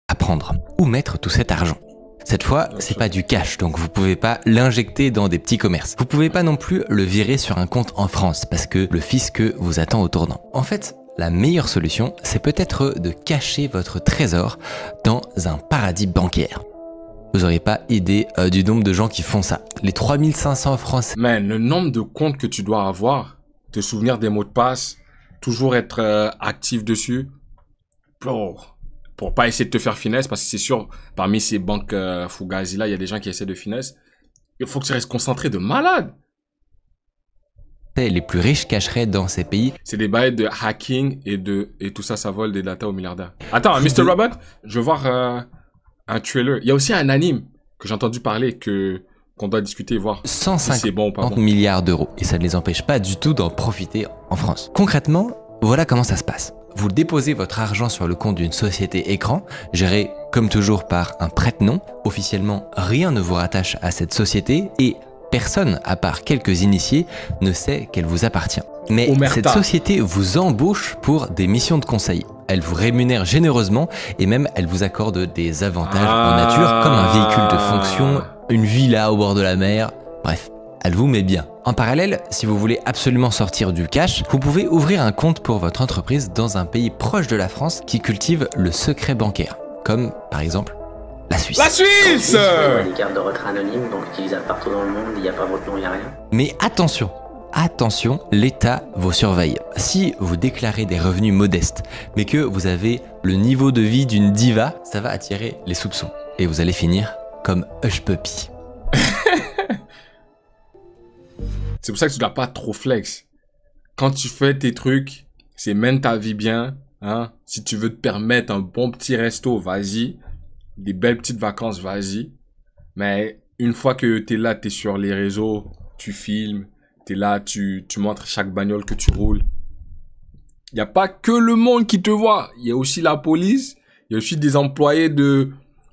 à prendre ou mettre tout cet argent. Cette fois, c'est pas du cash, donc vous pouvez pas l'injecter dans des petits commerces. Vous pouvez pas non plus le virer sur un compte en France parce que le fisc vous attend au tournant. En fait, la meilleure solution, c'est peut-être de cacher votre trésor dans un paradis bancaire. Vous auriez pas idée du nombre de gens qui font ça. Les 3500 Français. Man, le nombre de comptes que tu dois avoir, te souvenir des mots de passe, toujours être actif dessus. Bro, pour pas essayer de te faire finesse, parce que c'est sûr, parmi ces banques Fugazi là, il y a des gens qui essaient de finesse. Il faut que tu restes concentré de malade. Les plus riches cacheraient dans ces pays. C'est des bails de hacking et tout ça, ça vole des data aux milliardaires. Attends, Mr. Robot, je veux voir un trailer. Il y a aussi un anime que j'ai entendu parler qu'on doit discuter et voir si 150 c'est bon ou pas bon. milliards d'euros. Et ça ne les empêche pas du tout d'en profiter en France. Concrètement, voilà comment ça se passe. Vous déposez votre argent sur le compte d'une société écran, gérée comme toujours par un prête-nom. Officiellement, rien ne vous rattache à cette société et personne, à part quelques initiés, ne sait qu'elle vous appartient. Mais Omerta. cette société vous embauche pour des missions de conseil. Elle vous rémunère généreusement et même elle vous accorde des avantages en nature comme un véhicule de fonction, une villa au bord de la mer, bref, elle vous met bien. En parallèle, si vous voulez absolument sortir du cash, vous pouvez ouvrir un compte pour votre entreprise dans un pays proche de la France qui cultive le secret bancaire, comme par exemple la Suisse. La Suisse! Des cartes de retrait anonymes, donc utilisables partout dans le monde, il n'y a pas votre nom, il n'y a rien. Mais attention, attention, l'État vous surveille. Si vous déclarez des revenus modestes, mais que vous avez le niveau de vie d'une diva, ça va attirer les soupçons. Et vous allez finir comme Hush Puppy. C'est pour ça que tu dois pas trop flex. Quand tu fais tes trucs, c'est mène ta vie bien. Hein? Si tu veux te permettre un bon petit resto, vas-y. Des belles petites vacances, vas-y. Mais une fois que t'es là, t'es sur les réseaux, tu filmes, t'es là, tu montres chaque bagnole que tu roules. Il n'y a pas que le monde qui te voit. Il y a aussi la police. Il y a aussi des employés du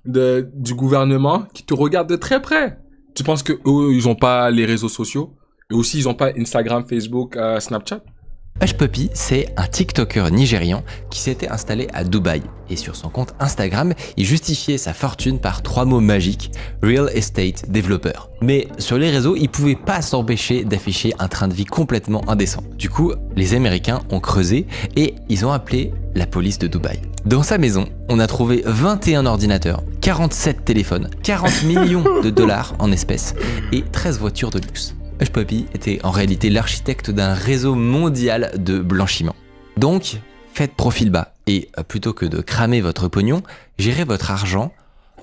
gouvernement qui te regardent de très près. Tu penses que eux, ils ont pas les réseaux sociaux? Et aussi, ils ont pas Instagram, Facebook, Snapchat? Hush Puppy, c'est un TikToker nigérian qui s'était installé à Dubaï. Et sur son compte Instagram, il justifiait sa fortune par 3 mots magiques, Real Estate Developer. Mais sur les réseaux, il pouvait pas s'empêcher d'afficher un train de vie complètement indécent. Du coup, les Américains ont creusé et ils ont appelé la police de Dubaï. Dans sa maison, on a trouvé 21 ordinateurs, 47 téléphones, 40 millions de dollars en espèces et 13 voitures de luxe. Hush Puppy était en réalité l'architecte d'un réseau mondial de blanchiment. Donc, Faites profil bas et plutôt que de cramer votre pognon, gérez votre argent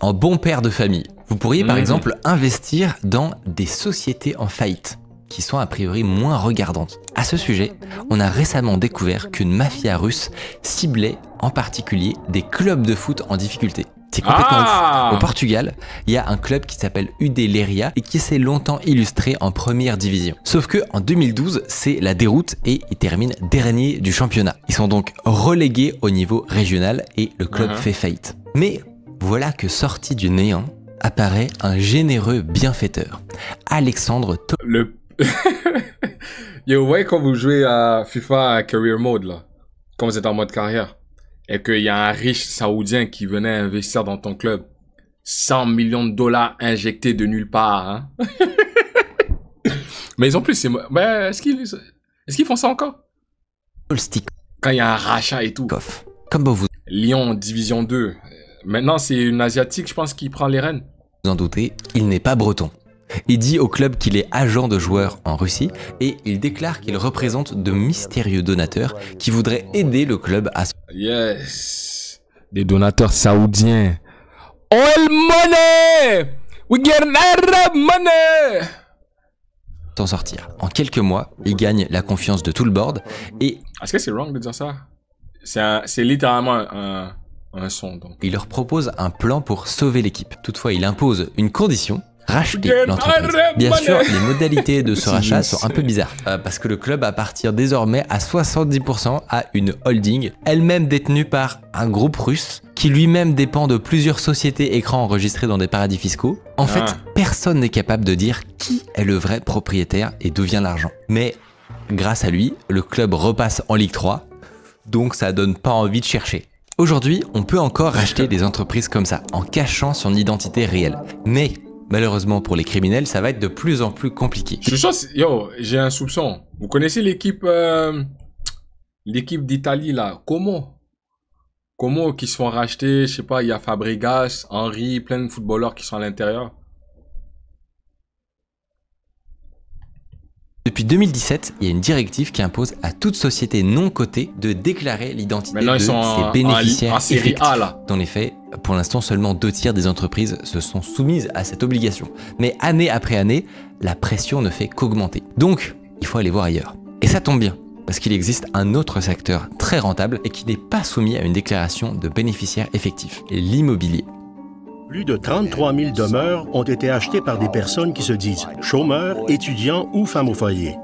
en bon père de famille. Vous pourriez par exemple investir dans des sociétés en faillite qui sont a priori moins regardantes. À ce sujet, on a récemment découvert qu'une mafia russe ciblait en particulier des clubs de foot en difficulté. C'est complètement ouf. Au Portugal, il y a un club qui s'appelle UD Leiria et qui s'est longtemps illustré en première division. Sauf que en 2012, c'est la déroute et ils terminent dernier du championnat. Ils sont donc relégués au niveau régional et le club fait faillite. Mais voilà que sorti du néant apparaît un généreux bienfaiteur, Alexandre Yo, ouais, quand vous jouez à FIFA Career Mode, là, quand vous êtes en mode carrière, et qu'il y a un riche saoudien qui venait investir dans ton club, 100 millions de dollars injectés de nulle part, hein. Mais ils ont plus, ben, est-ce qu'ils font ça encore? Quand il y a un rachat et tout. Comme vous Lyon, Division 2. Maintenant, c'est une Asiatique, je pense, qui prend les rênes. Vous en doutez, il n'est pas breton. Il dit au club qu'il est agent de joueurs en Russie et il déclare qu'il représente de mystérieux donateurs qui voudraient aider le club à Yes. Des donateurs saoudiens. Oil money! We get Arab money! S'en sortir. En quelques mois, il gagne la confiance de tout le board et... Est-ce que c'est wrong de dire ça? C'est littéralement un son. Donc. Il leur propose un plan pour sauver l'équipe. Toutefois, il impose une condition: racheter l'entreprise. Bien sûr, les modalités de ce rachat sont un peu bizarres, parce que le club appartient désormais à 70% à une holding, elle-même détenue par un groupe russe, qui lui-même dépend de plusieurs sociétés écrans enregistrées dans des paradis fiscaux. En fait, personne n'est capable de dire qui est le vrai propriétaire et d'où vient l'argent. Mais grâce à lui, le club repasse en Ligue 3, donc ça donne pas envie de chercher. Aujourd'hui, on peut encore racheter des entreprises comme ça, en cachant son identité réelle. Mais malheureusement pour les criminels, ça va être de plus en plus compliqué. Je pense, yo, j'ai un soupçon. Vous connaissez l'équipe d'Italie là, Como qui se font racheter, je sais pas, il y a Fabregas, Henry, plein de footballeurs qui sont à l'intérieur. Depuis 2017, il y a une directive qui impose à toute société non cotée de déclarer l'identité de ses bénéficiaires effectifs. Dans les faits, pour l'instant, seulement 2/3 des entreprises se sont soumises à cette obligation. Mais année après année, la pression ne fait qu'augmenter. Donc, il faut aller voir ailleurs. Et ça tombe bien, parce qu'il existe un autre secteur très rentable et qui n'est pas soumis à une déclaration de bénéficiaires effectifs, l'immobilier. Plus de 33 000 demeures ont été achetées par des personnes qui se disent chômeurs, étudiants ou femmes au foyer.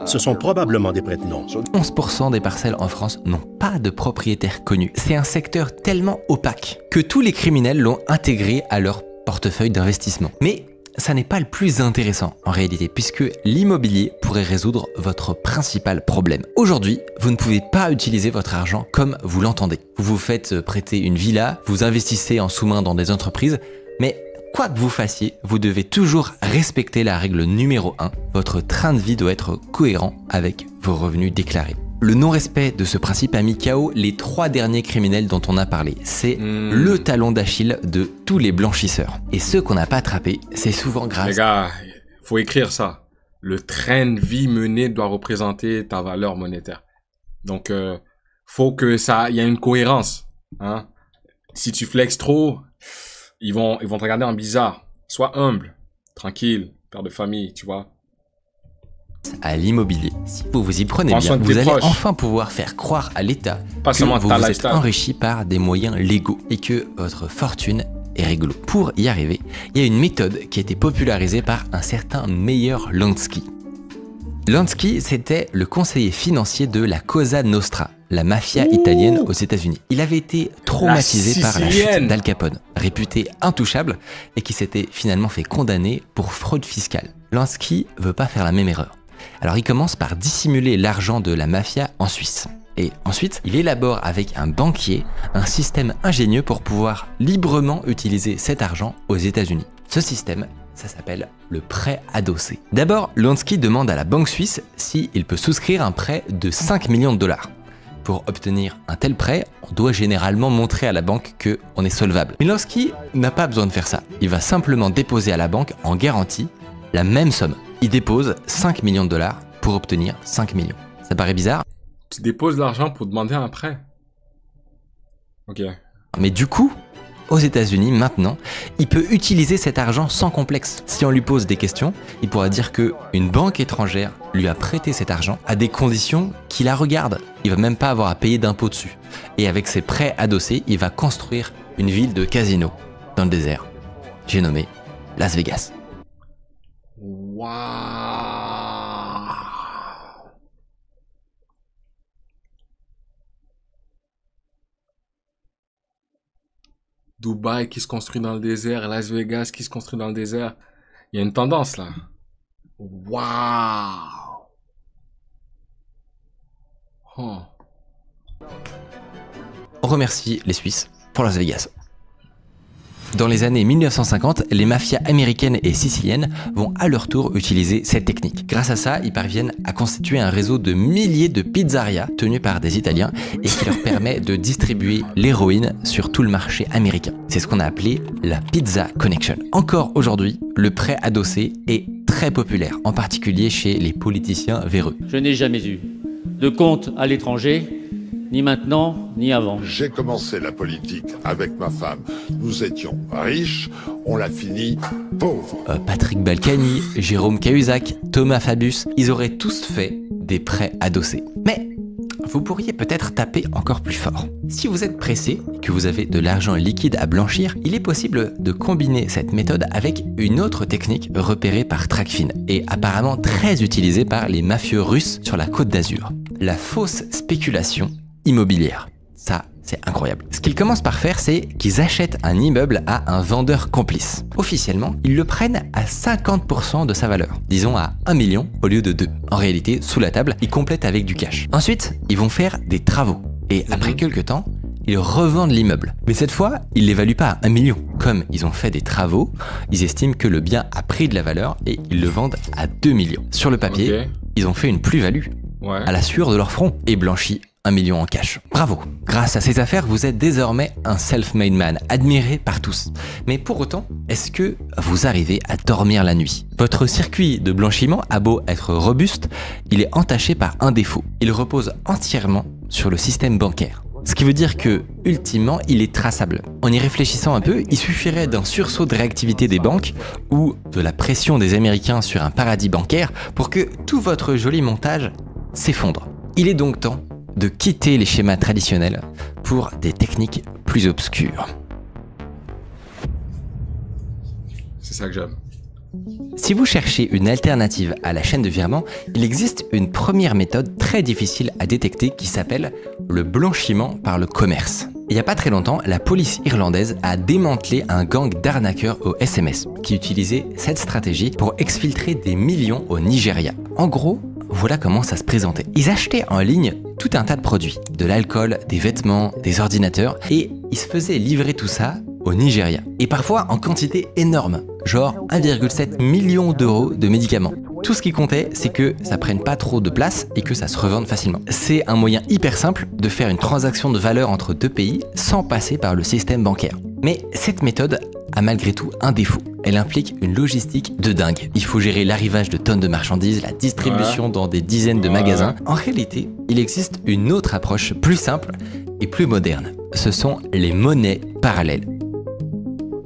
Ce sont probablement des prête-noms. 11% des parcelles en France n'ont pas de propriétaire connu. C'est un secteur tellement opaque que tous les criminels l'ont intégré à leur portefeuille d'investissement. Mais ça n'est pas le plus intéressant en réalité, puisque l'immobilier pourrait résoudre votre principal problème. Aujourd'hui, vous ne pouvez pas utiliser votre argent comme vous l'entendez. Vous vous faites prêter une villa, vous investissez en sous-main dans des entreprises, mais quoi que vous fassiez, vous devez toujours respecter la règle numéro 1. Votre train de vie doit être cohérent avec vos revenus déclarés. Le non-respect de ce principe a mis KO les 3 derniers criminels dont on a parlé. C'est le talon d'Achille de tous les blanchisseurs. Et ceux qu'on n'a pas attrapés, c'est souvent grâce... Les gars, faut écrire ça. Le train de vie mené doit représenter ta valeur monétaire. Donc, faut que il y a une cohérence. Hein? Si tu flexes trop, ils vont te regarder en bizarre. Sois humble, tranquille, père de famille, tu vois. À l'immobilier. Si vous vous y prenez bien, vous allez enfin pouvoir faire croire à l'État que vous vous êtes enrichi par des moyens légaux et que votre fortune est réglo. Pour y arriver, il y a une méthode qui a été popularisée par un certain Meyer Lansky. Lansky, c'était le conseiller financier de la Cosa Nostra, la mafia italienne aux États-Unis. Il avait été traumatisé par la chute d'Al Capone, réputé intouchable et qui s'était finalement fait condamner pour fraude fiscale. Lansky veut pas faire la même erreur. Alors il commence par dissimuler l'argent de la mafia en Suisse. Et ensuite, il élabore avec un banquier un système ingénieux pour pouvoir librement utiliser cet argent aux États-Unis. Ce système, ça s'appelle le prêt adossé. D'abord, Lansky demande à la banque suisse s'il peut souscrire un prêt de 5 millions de dollars. Pour obtenir un tel prêt, on doit généralement montrer à la banque qu'on est solvable. Mais Lansky n'a pas besoin de faire ça. Il va simplement déposer à la banque en garantie la même somme. Il dépose 5 millions de dollars pour obtenir 5 millions. Ça paraît bizarre? Tu déposes l'argent pour demander un prêt. Ok. Mais du coup, aux États-Unis, maintenant, il peut utiliser cet argent sans complexe. Si on lui pose des questions, il pourra dire que une banque étrangère lui a prêté cet argent à des conditions qui la regardent. Il va même pas avoir à payer d'impôts dessus. Et avec ses prêts adossés, il va construire une ville de casino dans le désert. J'ai nommé Las Vegas. Waouh. Dubaï qui se construit dans le désert, Las Vegas qui se construit dans le désert. Il y a une tendance là. Waouh. Oh. On remercie les Suisses pour Las Vegas. Dans les années 1950, les mafias américaines et siciliennes vont à leur tour utiliser cette technique. Grâce à ça, ils parviennent à constituer un réseau de milliers de pizzerias tenues par des Italiens et qui leur permet de distribuer l'héroïne sur tout le marché américain. C'est ce qu'on a appelé la Pizza Connection. Encore aujourd'hui, le prêt adossé est très populaire, en particulier chez les politiciens véreux. Je n'ai jamais eu de compte à l'étranger, ni maintenant, ni avant. J'ai commencé la politique avec ma femme. Nous étions riches, on l'a fini pauvre. Patrick Balkany, Jérôme Cahuzac, Thomas Fabius, ils auraient tous fait des prêts adossés. Mais vous pourriez peut-être taper encore plus fort. Si vous êtes pressé et que vous avez de l'argent liquide à blanchir, il est possible de combiner cette méthode avec une autre technique repérée par TracFin et apparemment très utilisée par les mafieux russes sur la Côte d'Azur. La fausse spéculation immobilière. Ça, c'est incroyable. Ce qu'ils commencent par faire, c'est qu'ils achètent un immeuble à un vendeur complice. Officiellement, ils le prennent à 50% de sa valeur. Disons à 1 million au lieu de 2. En réalité, sous la table, ils complètent avec du cash. Ensuite, ils vont faire des travaux. Et après quelques temps, ils revendent l'immeuble. Mais cette fois, ils l'évaluent pas à 1 million. Comme ils ont fait des travaux, ils estiment que le bien a pris de la valeur et ils le vendent à 2 millions. Sur le papier, ils ont fait une plus-value à la sueur de leur front et blanchi 1 million en cash. Bravo! Grâce à ces affaires, vous êtes désormais un self-made man, admiré par tous. Mais pour autant, est-ce que vous arrivez à dormir la nuit? Votre circuit de blanchiment a beau être robuste, il est entaché par un défaut. Il repose entièrement sur le système bancaire. Ce qui veut dire que, ultimement, il est traçable. En y réfléchissant un peu, il suffirait d'un sursaut de réactivité des banques ou de la pression des Américains sur un paradis bancaire pour que tout votre joli montage s'effondre. Il est donc temps de quitter les schémas traditionnels pour des techniques plus obscures. C'est ça que j'aime. Si vous cherchez une alternative à la chaîne de virement, il existe une première méthode très difficile à détecter qui s'appelle le blanchiment par le commerce. Il n'y a pas très longtemps, la police irlandaise a démantelé un gang d'arnaqueurs au SMS qui utilisait cette stratégie pour exfiltrer des millions au Nigeria. En gros, voilà comment ça se présentait. Ils achetaient en ligne tout un tas de produits, de l'alcool, des vêtements, des ordinateurs, et ils se faisaient livrer tout ça au Nigeria. Et parfois en quantité énorme, genre 1,7 million d'euros de médicaments. Tout ce qui comptait, c'est que ça prenne pas trop de place et que ça se revende facilement. C'est un moyen hyper simple de faire une transaction de valeur entre deux pays sans passer par le système bancaire. Mais cette méthode a malgré tout un défaut. Elle implique une logistique de dingue. Il faut gérer l'arrivage de tonnes de marchandises, la distribution dans des dizaines de magasins. En réalité, il existe une autre approche plus simple et plus moderne. Ce sont les monnaies parallèles.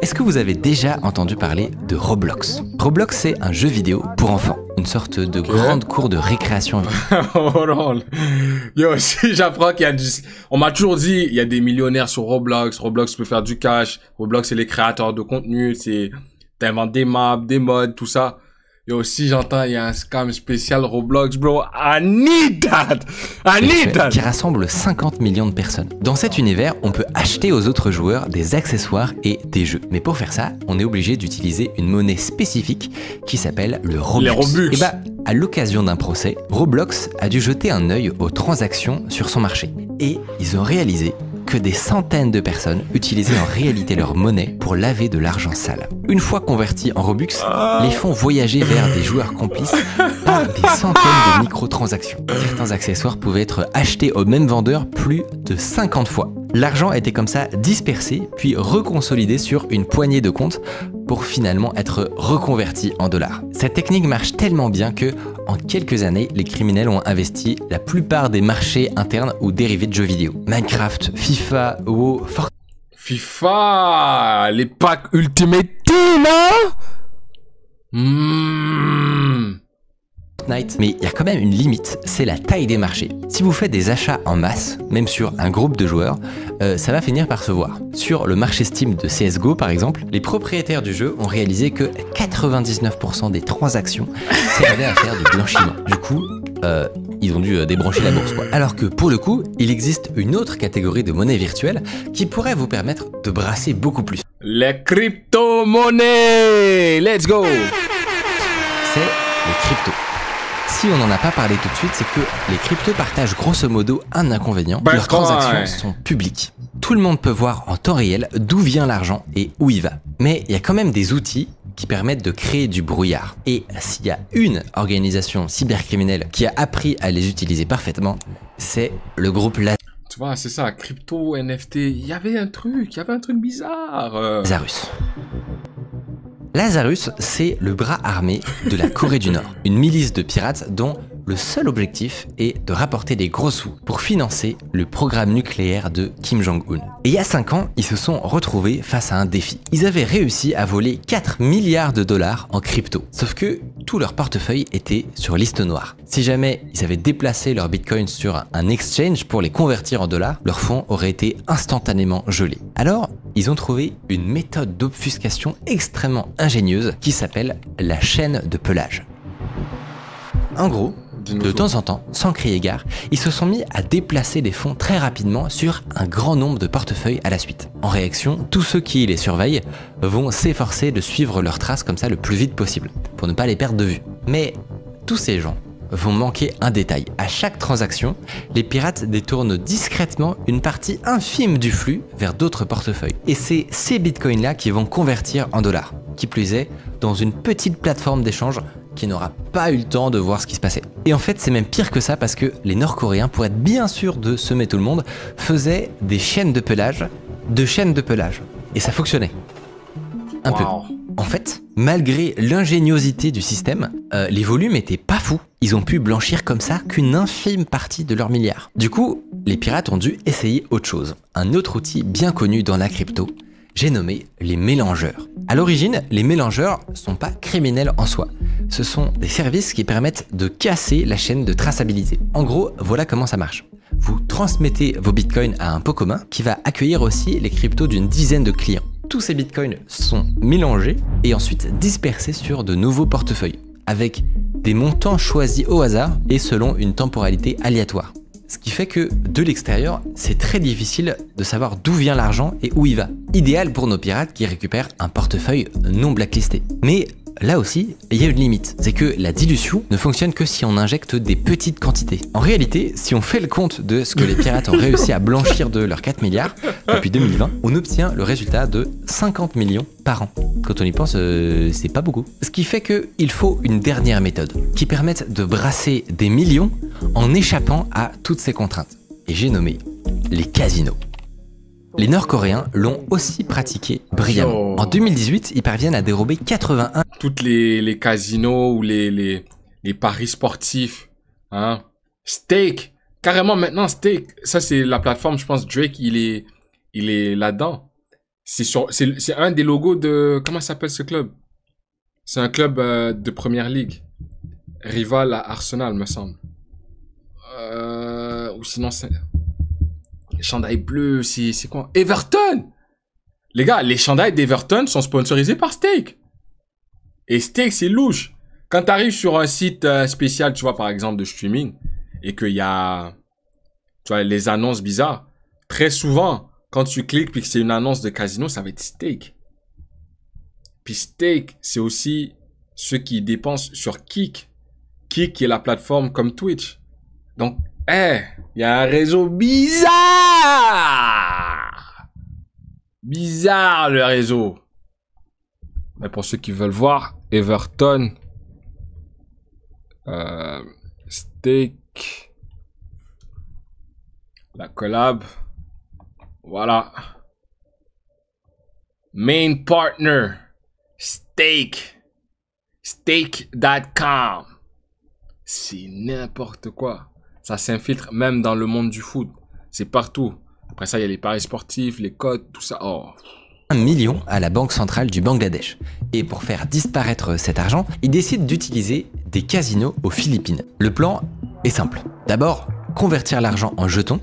Est-ce que vous avez déjà entendu parler de Roblox? Roblox, c'est un jeu vidéo pour enfants, une sorte de grande cour de récréation. Yo, si j'apprends qu'il y a du... On m'a toujours dit, il y a des millionnaires sur Roblox. Roblox peut faire du cash. Roblox, c'est les créateurs de contenu. T'inventes des maps, des mods, tout ça. Et aussi, j'entends, il y a un scam spécial Roblox, bro. I need that! I need that! Qui rassemble 50 millions de personnes. Dans cet univers, on peut acheter aux autres joueurs des accessoires et des jeux. Mais pour faire ça, on est obligé d'utiliser une monnaie spécifique qui s'appelle le Robux. Les Robux. Et bah, à l'occasion d'un procès, Roblox a dû jeter un œil aux transactions sur son marché. Et ils ont réalisé que des centaines de personnes utilisaient en réalité leur monnaie pour laver de l'argent sale. Une fois convertis en Robux, les fonds voyageaient vers des joueurs complices par des centaines de microtransactions. Certains accessoires pouvaient être achetés au même vendeur plus de 50 fois. L'argent était comme ça dispersé, puis reconsolidé sur une poignée de comptes pour finalement être reconvertis en dollars. Cette technique marche tellement bien que, en quelques années, les criminels ont investi la plupart des marchés internes ou dérivés de jeux vidéo. Minecraft, FIFA, WoW, Fortnite. FIFA, les packs Ultimate Team, hein? Mais il y a quand même une limite, c'est la taille des marchés. Si vous faites des achats en masse, même sur un groupe de joueurs, ça va finir par se voir. Sur le marché Steam de CSGO par exemple, les propriétaires du jeu ont réalisé que 99% des transactions servaient à faire du blanchiment. Du coup, ils ont dû débrancher la bourse, quoi. Alors que pour le coup, il existe une autre catégorie de monnaie virtuelle qui pourrait vous permettre de brasser beaucoup plus. Les crypto-monnaies! Let's go! C'est les cryptos. Si on n'en a pas parlé tout de suite, c'est que les cryptos partagent grosso modo un inconvénient. Leurs transactions sont publiques. Tout le monde peut voir en temps réel d'où vient l'argent et où il va. Mais il y a quand même des outils qui permettent de créer du brouillard. Et s'il y a une organisation cybercriminelle qui a appris à les utiliser parfaitement, c'est le groupe Lazarus. Tu vois, c'est ça, crypto, NFT, il y avait un truc bizarre. Lazarus. Lazarus, c'est le bras armé de la Corée du Nord, une milice de pirates dont le seul objectif est de rapporter des gros sous pour financer le programme nucléaire de Kim Jong-un. Et il y a 5 ans, ils se sont retrouvés face à un défi. Ils avaient réussi à voler 4 milliards de dollars en crypto. Sauf que tout leur portefeuille était sur liste noire. Si jamais ils avaient déplacé leurs bitcoins sur un exchange pour les convertir en dollars, leurs fonds auraient été instantanément gelés. Alors, ils ont trouvé une méthode d'obfuscation extrêmement ingénieuse qui s'appelle la chaîne de pelage. En gros, de temps en temps, sans crier gare, ils se sont mis à déplacer des fonds très rapidement sur un grand nombre de portefeuilles à la suite. En réaction, tous ceux qui les surveillent vont s'efforcer de suivre leurs traces comme ça le plus vite possible, pour ne pas les perdre de vue. Mais tous ces gens vont manquer un détail. À chaque transaction, les pirates détournent discrètement une partie infime du flux vers d'autres portefeuilles. Et c'est ces bitcoins-là qui vont convertir en dollars. Qui plus est, dans une petite plateforme d'échange qui n'aura pas eu le temps de voir ce qui se passait. Et en fait, c'est même pire que ça parce que les Nord-Coréens, pour être bien sûrs de semer tout le monde, faisaient des chaînes de pelage, Et ça fonctionnait. Un peu. En fait, malgré l'ingéniosité du système, les volumes étaient pas fous. Ils ont pu blanchir comme ça qu'une infime partie de leurs milliards. Du coup, les pirates ont dû essayer autre chose. Un autre outil bien connu dans la crypto, j'ai nommé les mélangeurs. À l'origine, les mélangeurs sont pas criminels en soi. Ce sont des services qui permettent de casser la chaîne de traçabilité. En gros, voilà comment ça marche. Vous transmettez vos bitcoins à un pot commun qui va accueillir aussi les cryptos d'une dizaine de clients. Tous ces bitcoins sont mélangés et ensuite dispersés sur de nouveaux portefeuilles, avec des montants choisis au hasard et selon une temporalité aléatoire. Ce qui fait que de l'extérieur, c'est très difficile de savoir d'où vient l'argent et où il va. Idéal pour nos pirates qui récupèrent un portefeuille non blacklisté. Mais là aussi, il y a une limite. C'est que la dilution ne fonctionne que si on injecte des petites quantités. En réalité, si on fait le compte de ce que les pirates ont réussi à blanchir de leurs 4 milliards depuis 2020, on obtient le résultat de 50 millions par an. Quand on y pense, c'est pas beaucoup. Ce qui fait qu'il faut une dernière méthode qui permette de brasser des millions en échappant à toutes ces contraintes. Et j'ai nommé les casinos. Les Nord-Coréens l'ont aussi pratiqué brillamment. En 2018, ils parviennent à dérober 81... Toutes les casinos ou les paris sportifs, hein. Stake, carrément maintenant Stake, ça c'est la plateforme, je pense Drake, il est là-dedans. C'est un des logos de... Comment s'appelle ce club? C'est un club de Première Ligue. Rival à Arsenal, me semble. Ou sinon c'est... Les chandails bleus, c'est quoi? Everton! Les gars, les chandails d'Everton sont sponsorisés par Stake. Et Stake, c'est louche. Quand tu arrives sur un site spécial, tu vois, par exemple, de streaming, et qu'il y a, tu vois, les annonces bizarres, très souvent, quand tu cliques puis que c'est une annonce de casino, ça va être Stake. Puis Stake, c'est aussi ceux qui dépensent sur Kick. Kick qui est la plateforme comme Twitch. Donc, il y a un réseau bizarre. Bizarre le réseau. Mais pour ceux qui veulent voir, Everton, Stake, la collab, voilà. Main partner, Stake.com. C'est n'importe quoi. Ça s'infiltre même dans le monde du foot. C'est partout. Après ça, il y a les paris sportifs, les codes, tout ça. Oh. 1 million à la Banque centrale du Bangladesh. Et pour faire disparaître cet argent, ils décident d'utiliser des casinos aux Philippines. Le plan est simple. D'abord, convertir l'argent en jetons,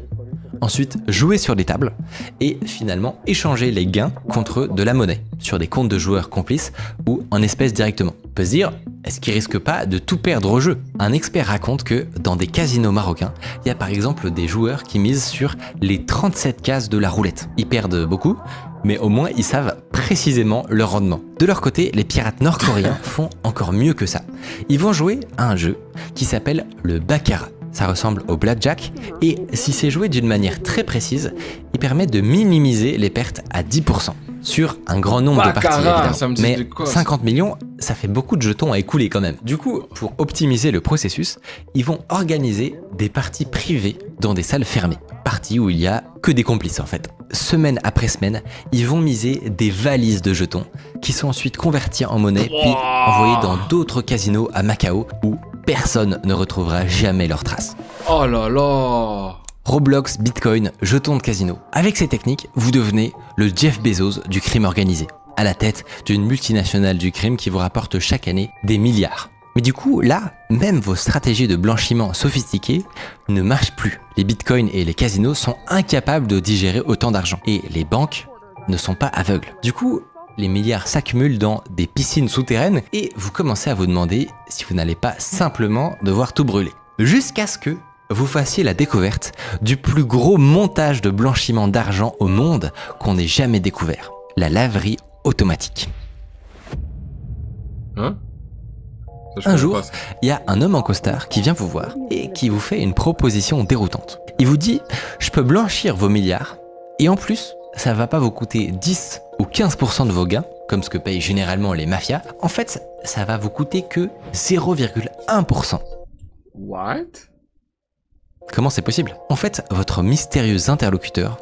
ensuite jouer sur des tables, et finalement échanger les gains contre de la monnaie, sur des comptes de joueurs complices ou en espèces directement. On peut se dire, est-ce qu'ils risquent pas de tout perdre au jeu? Un expert raconte que dans des casinos marocains, il y a par exemple des joueurs qui misent sur les 37 cases de la roulette. Ils perdent beaucoup, mais au moins ils savent précisément leur rendement. De leur côté, les pirates nord-coréens font encore mieux que ça. Ils vont jouer à un jeu qui s'appelle le baccarat. Ça ressemble au blackjack et si c'est joué d'une manière très précise, il permet de minimiser les pertes à 10% sur un grand nombre de parties évidemment. Mais 50 millions, ça fait beaucoup de jetons à écouler quand même. Du coup, pour optimiser le processus, ils vont organiser des parties privées dans des salles fermées. Parties où il y a que des complices en fait. Semaine après semaine, ils vont miser des valises de jetons qui sont ensuite convertis en monnaie puis envoyés dans d'autres casinos à Macao où personne ne retrouvera jamais leurs traces. Oh là là! Roblox, Bitcoin, jetons de casino. Avec ces techniques, vous devenez le Jeff Bezos du crime organisé, à la tête d'une multinationale du crime qui vous rapporte chaque année des milliards. Mais du coup, là, même vos stratégies de blanchiment sophistiquées ne marchent plus. Les bitcoins et les casinos sont incapables de digérer autant d'argent. Et les banques ne sont pas aveugles. Du coup, les milliards s'accumulent dans des piscines souterraines et vous commencez à vous demander si vous n'allez pas simplement devoir tout brûler. Jusqu'à ce que vous fassiez la découverte du plus gros montage de blanchiment d'argent au monde qu'on ait jamais découvert. La laverie automatique. Hein? Un jour, il y a un homme en costard qui vient vous voir et qui vous fait une proposition déroutante. Il vous dit « Je peux blanchir vos milliards et en plus, ça va pas vous coûter 10 ou 15% de vos gains, comme ce que payent généralement les mafias. En fait, ça va vous coûter que 0,1%. » What? Comment c'est possible? En fait, votre mystérieux interlocuteur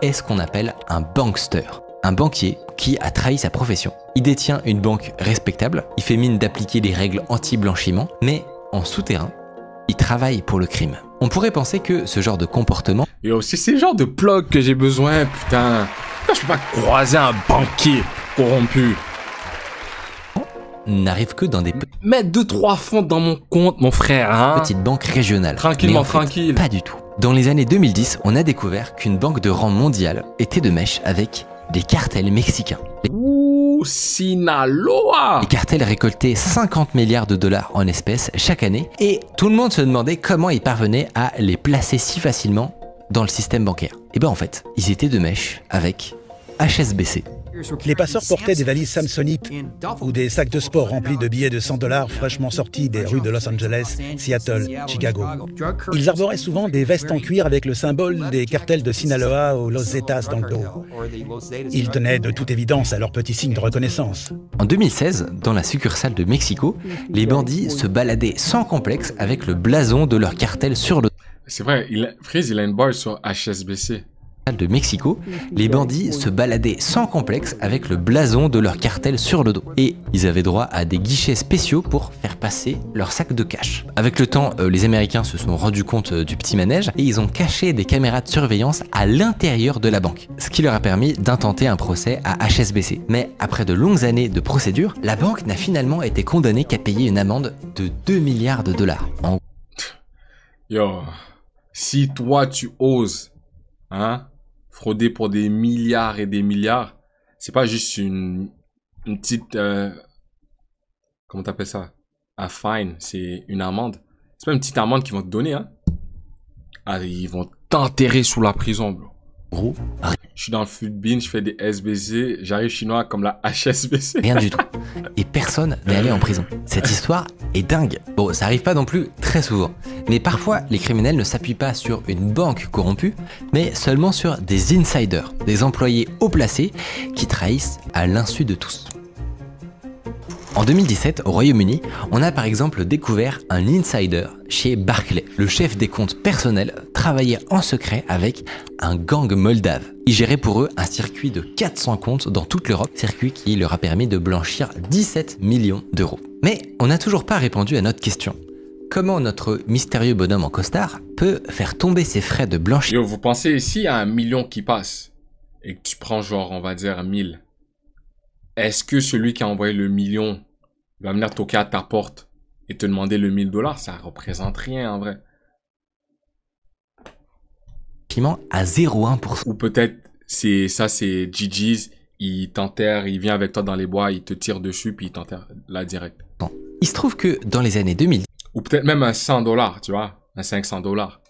est ce qu'on appelle un bankster. Un banquier qui a trahi sa profession. Il détient une banque respectable, il fait mine d'appliquer des règles anti-blanchiment, mais en souterrain, il travaille pour le crime. On pourrait penser que ce genre de comportement... Yo, c'est ce genre de plug que j'ai besoin, putain. Je peux pas croiser un banquier corrompu. N'arrive que dans des... Mettre 2-3 fonds dans mon compte, mon frère, hein. Petite banque régionale. Tranquillement, en fait, tranquille. Pas du tout. Dans les années 2010, on a découvert qu'une banque de rang mondial était de mèche avec des cartels mexicains. Ouh, Sinaloa! Les cartels récoltaient 50 milliards de dollars en espèces chaque année et tout le monde se demandait comment ils parvenaient à les placer si facilement dans le système bancaire. Et ben en fait, ils étaient de mèche avec HSBC. Les passeurs portaient des valises Samsonite ou des sacs de sport remplis de billets de $100 fraîchement sortis des rues de Los Angeles, Seattle, Chicago. Ils arboraient souvent des vestes en cuir avec le symbole des cartels de Sinaloa ou Los Zetas dans le dos. Ils tenaient de toute évidence à leur petit signe de reconnaissance. En 2016, dans la succursale de Mexico, les bandits se baladaient sans complexe avec le blason de leur cartel sur le dos. C'est vrai, Freeze, il a une barre sur HSBC. De Mexico, les bandits se baladaient sans complexe avec le blason de leur cartel sur le dos. Et ils avaient droit à des guichets spéciaux pour faire passer leur sac de cash. Avec le temps, les Américains se sont rendus compte du petit manège et ils ont caché des caméras de surveillance à l'intérieur de la banque. Ce qui leur a permis d'intenter un procès à HSBC. Mais après de longues années de procédure, la banque n'a finalement été condamnée qu'à payer une amende de 2 milliards de dollars. Yo, si toi tu oses, hein, frauder pour des milliards et des milliards, c'est pas juste une petite... comment t'appelles ça? Un fine, c'est une amende. C'est pas une petite amende qu'ils vont te donner, hein. Ah, ils vont t'enterrer sous la prison, bro. Gros, je suis dans le footbin, je fais des SBC, j'arrive chinois comme la HSBC. Rien du tout. Et personne n'est allé en prison. Cette histoire est dingue. Bon, ça arrive pas non plus très souvent. Mais parfois, les criminels ne s'appuient pas sur une banque corrompue, mais seulement sur des insiders, des employés haut placés qui trahissent à l'insu de tous. En 2017, au Royaume-Uni, on a par exemple découvert un insider chez Barclays. Le chef des comptes personnels travaillait en secret avec un gang moldave. Il gérait pour eux un circuit de 400 comptes dans toute l'Europe, circuit qui leur a permis de blanchir 17 millions d'euros. Mais on n'a toujours pas répondu à notre question. Comment notre mystérieux bonhomme en costard peut faire tomber ses frais de blanchiment? Yo, vous pensez ici à 1 million qui passe et que tu prends genre, on va dire, 1000. Est-ce que celui qui a envoyé le million va venir toquer à ta porte et te demander le 1000 $? Ça représente rien en vrai. À 0,1%. Ou peut-être c'est GG's, il t'enterre, il vient avec toi dans les bois, il te tire dessus puis il t'enterre là direct. Il se trouve que dans les années 2000, ou peut-être même un 100 $, tu vois, un 500 $.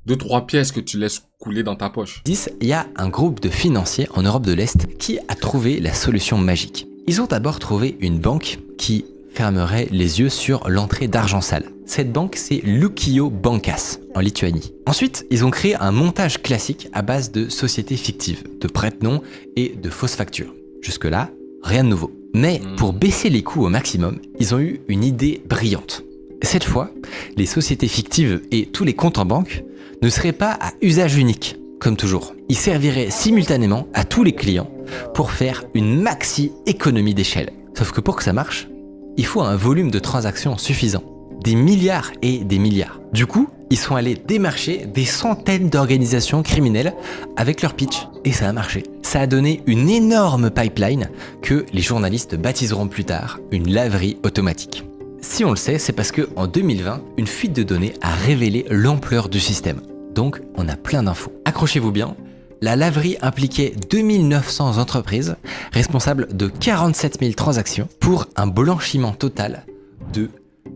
2-3 pièces que tu laisses couler dans ta poche. Il y a un groupe de financiers en Europe de l'Est qui a trouvé la solution magique. Ils ont d'abord trouvé une banque qui fermerait les yeux sur l'entrée d'argent sale. Cette banque, c'est Lukio Bankas, en Lituanie. Ensuite, ils ont créé un montage classique à base de sociétés fictives, de prête-noms et de fausses factures. Jusque-là, rien de nouveau. Mais pour baisser les coûts au maximum, ils ont eu une idée brillante. Cette fois, les sociétés fictives et tous les comptes en banque ne seraient pas à usage unique, comme toujours. Ils serviraient simultanément à tous les clients pour faire une maxi économie d'échelle. Sauf que pour que ça marche, il faut un volume de transactions suffisant. Des milliards et des milliards. Du coup, ils sont allés démarcher des centaines d'organisations criminelles avec leur pitch. Et ça a marché. Ça a donné une énorme pipeline que les journalistes baptiseront plus tard une laverie automatique. Si on le sait, c'est parce qu'en 2020, une fuite de données a révélé l'ampleur du système. Donc, on a plein d'infos. Accrochez-vous bien, la laverie impliquait 2900 entreprises, responsables de 47 000 transactions, pour un blanchiment total de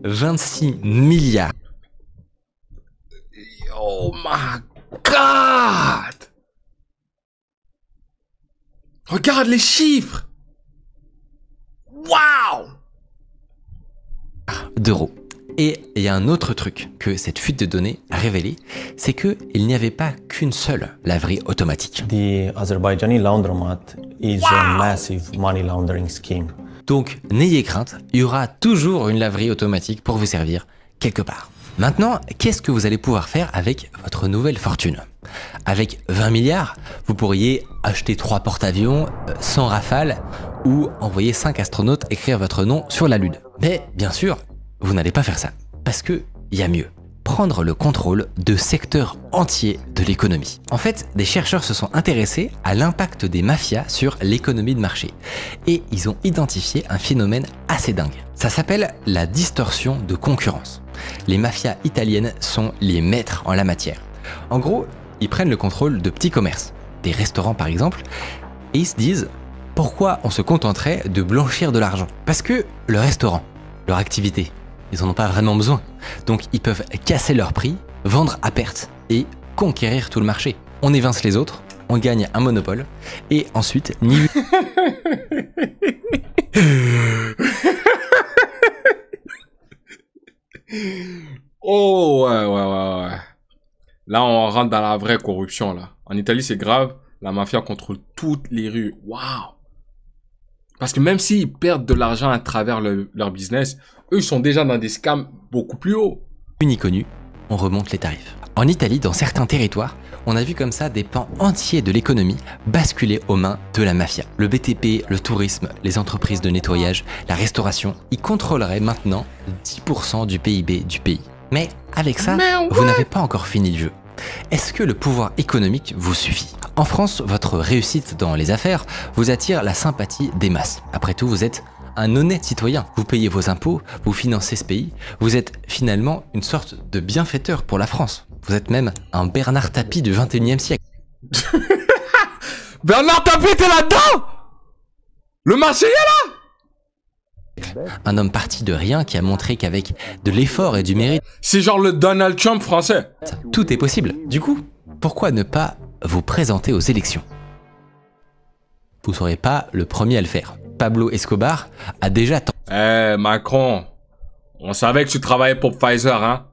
26 milliards. Oh my God! Regarde les chiffres! Wow! D'euros. Et il y a un autre truc que cette fuite de données a révélé, c'est qu'il n'y avait pas qu'une seule laverie automatique. The Azerbaijani laundromat is a massive money laundering scheme. Donc n'ayez crainte, il y aura toujours une laverie automatique pour vous servir quelque part. Maintenant, qu'est-ce que vous allez pouvoir faire avec votre nouvelle fortune? Avec 20 milliards, vous pourriez acheter 3 porte-avions, 100 Rafales ou envoyer 5 astronautes écrire votre nom sur la Lune. Mais bien sûr, vous n'allez pas faire ça, parce qu'il y a mieux. Prendre le contrôle de secteurs entiers de l'économie. En fait, des chercheurs se sont intéressés à l'impact des mafias sur l'économie de marché. Et ils ont identifié un phénomène assez dingue. Ça s'appelle la distorsion de concurrence. Les mafias italiennes sont les maîtres en la matière. En gros, ils prennent le contrôle de petits commerces, des restaurants par exemple, et ils se disent « Pourquoi on se contenterait de blanchir de l'argent ?» Parce que le restaurant, leur activité, ils en ont pas vraiment besoin. Donc ils peuvent casser leur prix, vendre à perte et conquérir tout le marché. On évince les autres, on gagne un monopole et ensuite ni... Oh ouais. Là on rentre dans la vraie corruption là. En Italie c'est grave, la mafia contrôle toutes les rues. Waouh. Parce que même s'ils perdent de l'argent à travers leur business, eux, ils sont déjà dans des scams beaucoup plus hauts. Uniconnu, on remonte les tarifs. En Italie, dans certains territoires, on a vu comme ça des pans entiers de l'économie basculer aux mains de la mafia. Le BTP, le tourisme, les entreprises de nettoyage, la restauration, ils contrôleraient maintenant 10% du PIB du pays. Mais avec ça, vous n'avez pas encore fini le jeu. Est-ce que le pouvoir économique vous suffit? En France, votre réussite dans les affaires vous attire la sympathie des masses. Après tout, vous êtes un honnête citoyen. Vous payez vos impôts, vous financez ce pays. Vous êtes finalement une sorte de bienfaiteur pour la France. Vous êtes même un Bernard Tapie du 21e siècle. Bernard Tapie, t'es là-dedans? Le Marseillais là? Un homme parti de rien qui a montré qu'avec de l'effort et du mérite... C'est genre le Donald Trump français. Tout est possible. Du coup, pourquoi ne pas vous présenter aux élections? Vous ne serez pas le premier à le faire. Pablo Escobar a déjà... Macron, on savait que tu travaillais pour Pfizer, hein?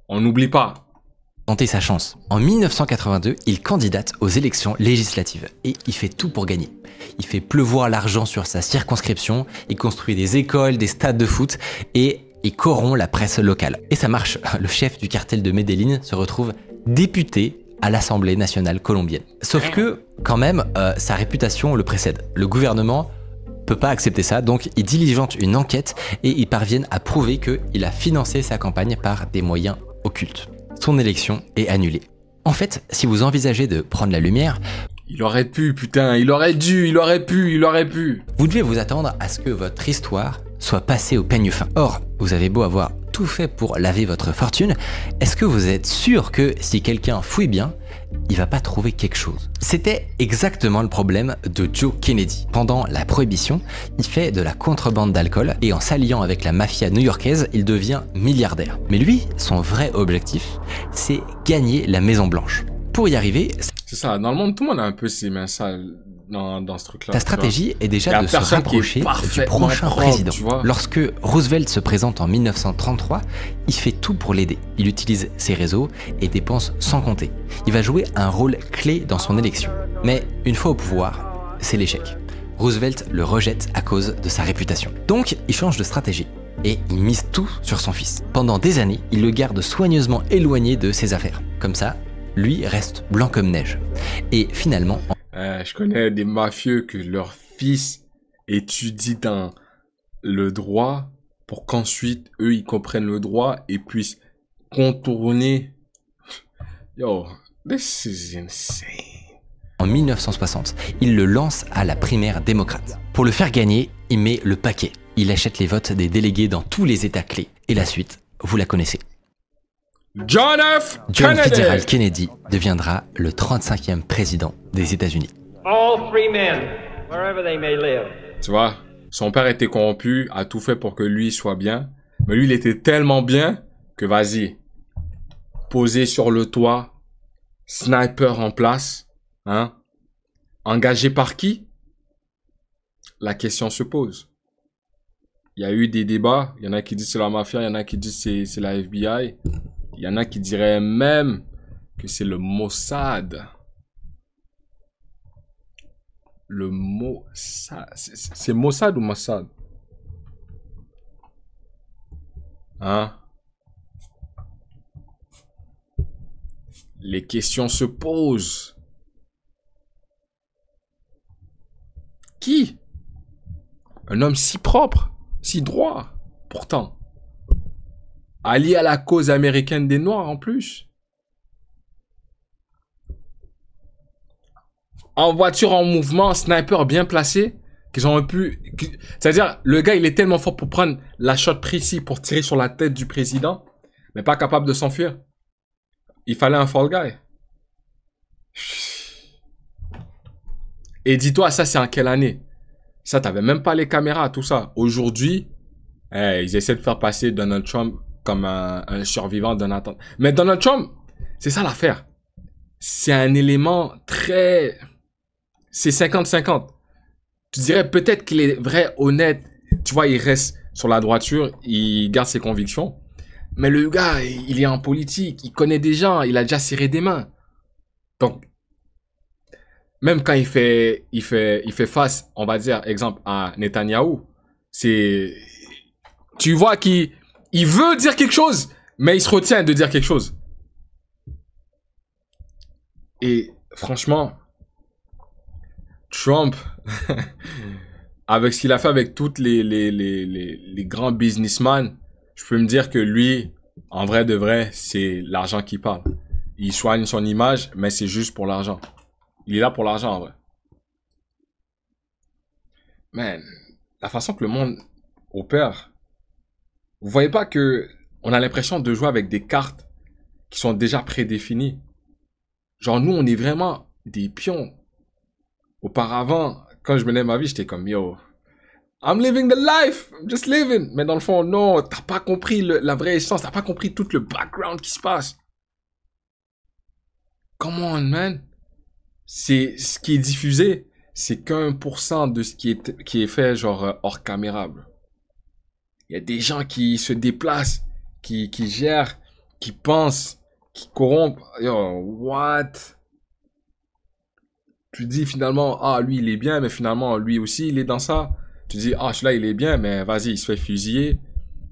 On n'oublie pas. tenter sa chance. En 1982, il candidate aux élections législatives et il fait tout pour gagner. Il fait pleuvoir l'argent sur sa circonscription, il construit des écoles, des stades de foot et il corrompt la presse locale. Et ça marche, le chef du cartel de Medellín se retrouve député à l'Assemblée nationale colombienne. Sauf que, quand même, sa réputation le précède. Le gouvernement peut pas accepter ça, donc ils diligentent une enquête et ils parviennent à prouver qu'il a financé sa campagne par des moyens occultes. Son élection est annulée. En fait, si vous envisagez de prendre la lumière... Il aurait pu, putain, il aurait dû, il aurait pu. Vous devez vous attendre à ce que votre histoire soit passée au peigne fin. Or, vous avez beau avoir tout fait pour laver votre fortune, est-ce que vous êtes sûr que si quelqu'un fouille bien, il va pas trouver quelque chose? C'était exactement le problème de Joe Kennedy. Pendant la Prohibition, il fait de la contrebande d'alcool et en s'alliant avec la mafia new-yorkaise, il devient milliardaire. Mais lui, son vrai objectif, c'est gagner la Maison Blanche. Pour y arriver... C'est ça, dans le monde, tout le monde a un peu ses mains sales dans ce truc-là. La stratégie est déjà de se rapprocher du prochain président. Lorsque Roosevelt se présente en 1933, il fait tout pour l'aider. Il utilise ses réseaux et dépense sans compter. Il va jouer un rôle clé dans son élection. Mais une fois au pouvoir, c'est l'échec. Roosevelt le rejette à cause de sa réputation. Donc, il change de stratégie et il mise tout sur son fils. Pendant des années, il le garde soigneusement éloigné de ses affaires. Comme ça, lui reste blanc comme neige. Et finalement... je connais des mafieux que leur fils étudie dans le droit pour qu'ensuite, eux, ils comprennent le droit et puissent contourner... Yo, this is insane. En 1960, il le lance à la primaire démocrate. Pour le faire gagner, il met le paquet. Il achète les votes des délégués dans tous les États clés. Et la suite, vous la connaissez. John F. John Kennedy. Fitzgerald Kennedy deviendra le 35e président des États-Unis. All free men, wherever they may live. Tu vois, son père était corrompu, a tout fait pour que lui soit bien. Mais lui, il était tellement bien que vas-y, posé sur le toit, sniper en place, hein, engagé par qui? La question se pose. Il y a eu des débats, il y en a qui disent c'est la mafia, il y en a qui disent c'est la FBI. Il y en a qui diraient même que c'est le Mossad. Le Mossad. C'est Mossad ou Mossad? Hein? Les questions se posent. Qui? Un homme si propre, si droit, pourtant. Allié à la cause américaine des Noirs en plus. En voiture en mouvement, sniper bien placé, qu'ils ont pu... C'est-à-dire, le gars, il est tellement fort pour prendre la shot précise pour tirer sur la tête du président, mais pas capable de s'enfuir. Il fallait un fall guy. Et dis-toi, ça, c'est en quelle année? Ça, t'avais même pas les caméras, tout ça. Aujourd'hui, ils essaient de faire passer Donald Trump comme un survivant d'un attentat. Mais Donald Trump, c'est ça l'affaire. C'est un élément très... C'est 50-50. Tu dirais peut-être qu'il est vrai, honnête. Tu vois, il reste sur la droiture, il garde ses convictions. Mais le gars, il est en politique, il connaît des gens, il a déjà serré des mains. Donc, même quand il fait face, on va dire, exemple, à Netanyahou, c'est... Tu vois qu'il veut dire quelque chose, mais il se retient de dire quelque chose. Et franchement, Trump, avec ce qu'il a fait avec toutes les grands businessmen, je peux me dire que lui, en vrai de vrai, c'est l'argent qui parle. Il soigne son image, mais c'est juste pour l'argent. Il est là pour l'argent, en vrai. Man, la façon que le monde opère, vous voyez pas que on a l'impression de jouer avec des cartes qui sont déjà prédéfinies. Genre, nous, on est vraiment des pions. Auparavant, quand je menais ma vie, j'étais comme, yo, I'm living the life, I'm just living. Mais dans le fond, non, t'as pas compris la vraie essence, t'as pas compris tout le background qui se passe. Come on, man. C'est ce qui est diffusé, c'est qu'1% de ce qui est fait, genre, hors caméra, bro. Il y a des gens qui se déplacent, qui gèrent, qui pensent, qui corrompent. Yo, what? Tu dis finalement, ah, lui, il est bien, mais finalement, lui aussi, il est dans ça. Tu dis, ah, celui-là, il est bien, mais vas-y, il se fait fusiller.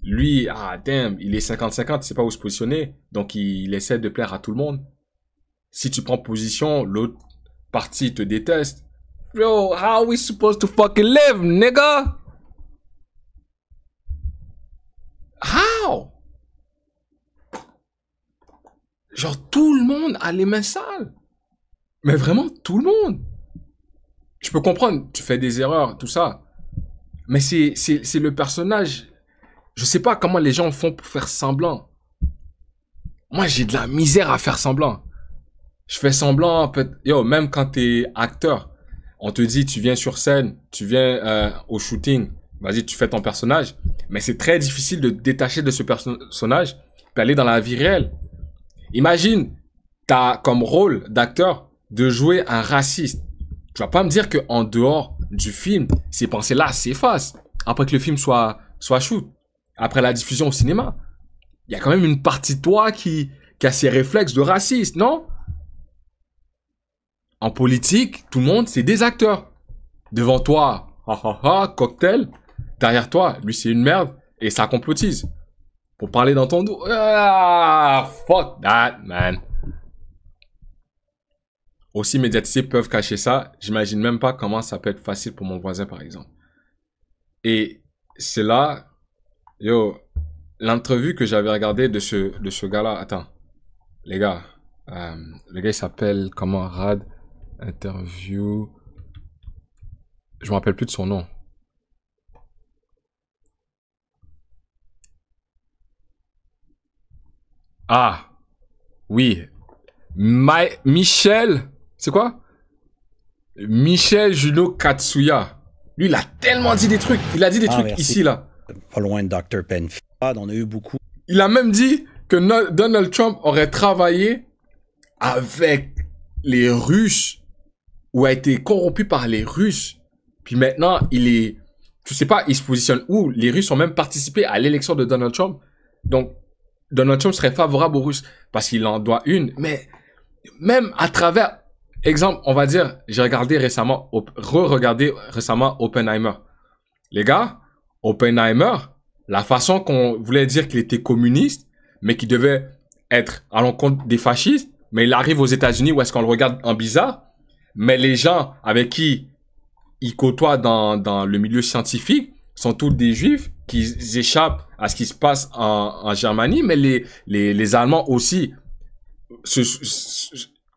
Lui, ah, damn, il est 50-50, il sait pas où se positionner. Donc, il essaie de plaire à tout le monde. Si tu prends position, l'autre partie te déteste. Yo, how are we supposed to fucking live, nigga? How? Genre, tout le monde a les mains sales. Mais vraiment, tout le monde. Je peux comprendre, tu fais des erreurs, tout ça. Mais c'est le personnage. Je sais pas comment les gens font pour faire semblant. Moi, j'ai de la misère à faire semblant. Je fais semblant, yo, même quand t'es acteur, on te dit, tu viens sur scène, tu viens au shooting, vas-y, tu fais ton personnage. Mais c'est très difficile de te détacher de ce personnage puis aller dans la vie réelle. Imagine, t'as comme rôle d'acteur de jouer un raciste. Tu vas pas me dire qu'en dehors du film, ces pensées-là s'effacent après que le film soit shoot, après la diffusion au cinéma. Il y a quand même une partie de toi qui a ces réflexes de raciste, non? En politique, tout le monde, c'est des acteurs. Devant toi, cocktail. Derrière toi, lui, c'est une merde et ça complotise. Pour parler dans ton dos. Ah, fuck that, man. Aussi médiatisés peuvent cacher ça. J'imagine même pas comment ça peut être facile pour mon voisin, par exemple. Et c'est là, yo, l'entrevue que j'avais regardée de ce gars-là. Attends, les gars, le gars il s'appelle comment? Rad Interview. Je me rappelle plus de son nom. Ah, oui. Michel, c'est quoi? Michel Juno Katsuya. Lui, il a tellement dit des trucs. Il a dit des trucs merci. Ici, là. Pas loin de Dr. Penfield. On a eu beaucoup. Il a même dit que Donald Trump aurait travaillé avec les Russes ou a été corrompu par les Russes. Puis maintenant, il est... Je sais pas, il se positionne où? Les Russes ont même participé à l'élection de Donald Trump. Donc, Donald Trump serait favorable aux Russes parce qu'il en doit une. Mais même à travers... Exemple, on va dire, j'ai regardé récemment, re-regardé récemment Oppenheimer. Les gars, Oppenheimer, la façon qu'on voulait dire qu'il était communiste, mais qu'il devait être à l'encontre des fascistes, mais il arrive aux États-Unis où est-ce qu'on le regarde en bizarre, mais les gens avec qui il côtoie dans le milieu scientifique sont tous des juifs qui échappent à ce qui se passe en Germanie, mais les Allemands aussi,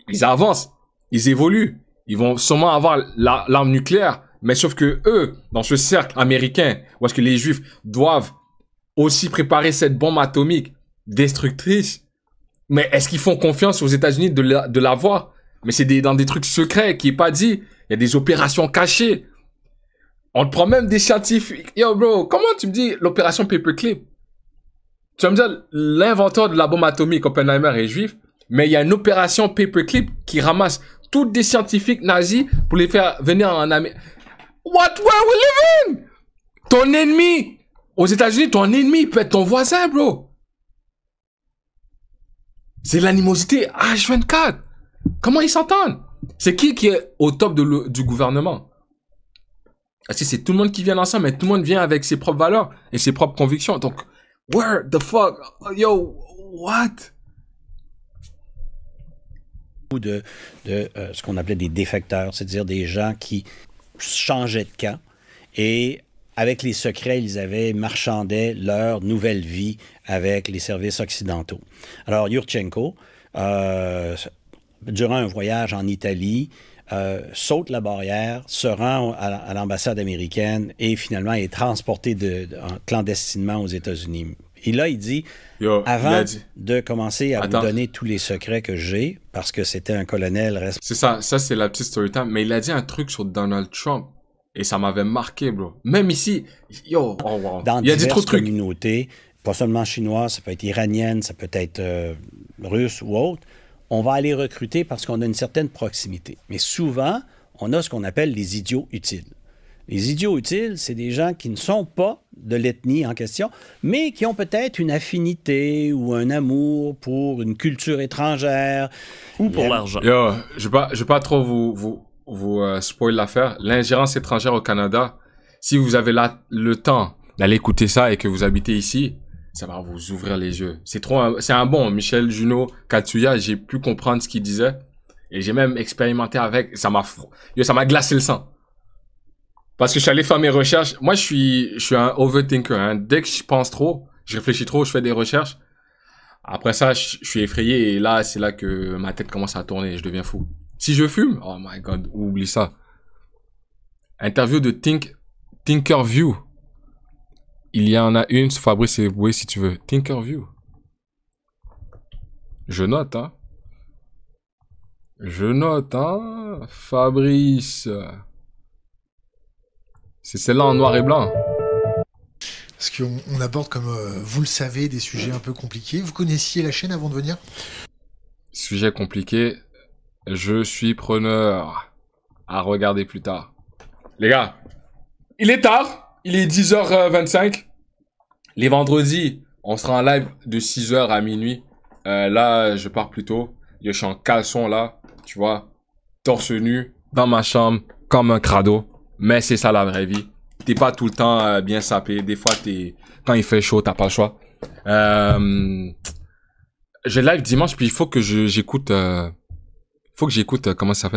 ils avancent. Ils évoluent. Ils vont sûrement avoir l'arme nucléaire. Mais sauf que eux, dans ce cercle américain, où est-ce que les Juifs doivent aussi préparer cette bombe atomique destructrice, mais est-ce qu'ils font confiance aux États-Unis de l'avoir? Mais c'est dans des trucs secrets qui est pas dit. Il y a des opérations cachées. On te prend même des scientifiques. Yo, bro, comment tu me dis l'opération Paperclip? Tu vas me dire, l'inventeur de la bombe atomique, Oppenheimer, est juif, mais il y a une opération Paperclip qui ramasse tous des scientifiques nazis pour les faire venir en Amérique. What world we live in? Ton ennemi, aux États-Unis, ton ennemi peut être ton voisin, bro. C'est l'animosité H24. Comment ils s'entendent? C'est qui est au top du gouvernement? Est-ce que c'est tout le monde qui vient ensemble, mais tout le monde vient avec ses propres valeurs et ses propres convictions? Donc, where the fuck? Yo, what? De ce qu'on appelait des défecteurs, c'est-à-dire des gens qui changeaient de camp et avec les secrets, ils marchandaient leur nouvelle vie avec les services occidentaux. Alors, Yurchenko, durant un voyage en Italie, saute la barrière, se rend à l'ambassade américaine et finalement est transporté clandestinement aux États-Unis. Et là, il dit, avant de commencer à vous donner tous les secrets que j'ai, parce que c'était un colonel... C'est ça c'est la petite story time, mais il a dit un truc sur Donald Trump, et ça m'avait marqué, bro. Même ici, yo, oh wow. Dans diverses communautés, pas seulement chinoises, ça peut être iranienne, ça peut être russe ou autre, on va aller recruter parce qu'on a une certaine proximité. Mais souvent, on a ce qu'on appelle les idiots utiles. Les idiots utiles, c'est des gens qui ne sont pas de l'ethnie en question, mais qui ont peut-être une affinité ou un amour pour une culture étrangère. Ou pour l'argent. Yo, je vais pas trop vous spoil l'affaire. L'ingérence étrangère au Canada, si vous avez le temps d'aller écouter ça et que vous habitez ici, ça va vous ouvrir les yeux. C'est un bon Michel Junot Katsuya, j'ai pu comprendre ce qu'il disait et j'ai même expérimenté avec, ça m'a glacé le sang. Parce que je suis allé faire mes recherches. Moi, je suis un overthinker, hein. Dès que je pense trop, je réfléchis trop, je fais des recherches. Après ça, je suis effrayé et là, c'est là que ma tête commence à tourner et je deviens fou. Si je fume, oh my god, oublie ça. Interview de Thinkerview. Il y en a une, Fabrice et Boué si tu veux. Thinkerview. Je note, hein. Je note, hein. Fabrice. C'est celle-là en noir et blanc. Parce qu'on aborde, comme vous le savez, des sujets un peu compliqués. Vous connaissiez la chaîne avant de venir? Sujet compliqué. Je suis preneur. À regarder plus tard. Les gars, il est tard. Il est 10h25. Les vendredis, on sera en live de 6h à minuit. Là, je pars plus tôt. Je suis en caleçon là, tu vois. Torse nu, dans ma chambre, comme un crado. Mais c'est ça la vraie vie. T'es pas tout le temps bien sapé. Des fois, quand il fait chaud, t'as pas le choix. Je live dimanche, puis il faut que j'écoute... comment ça s'appelle?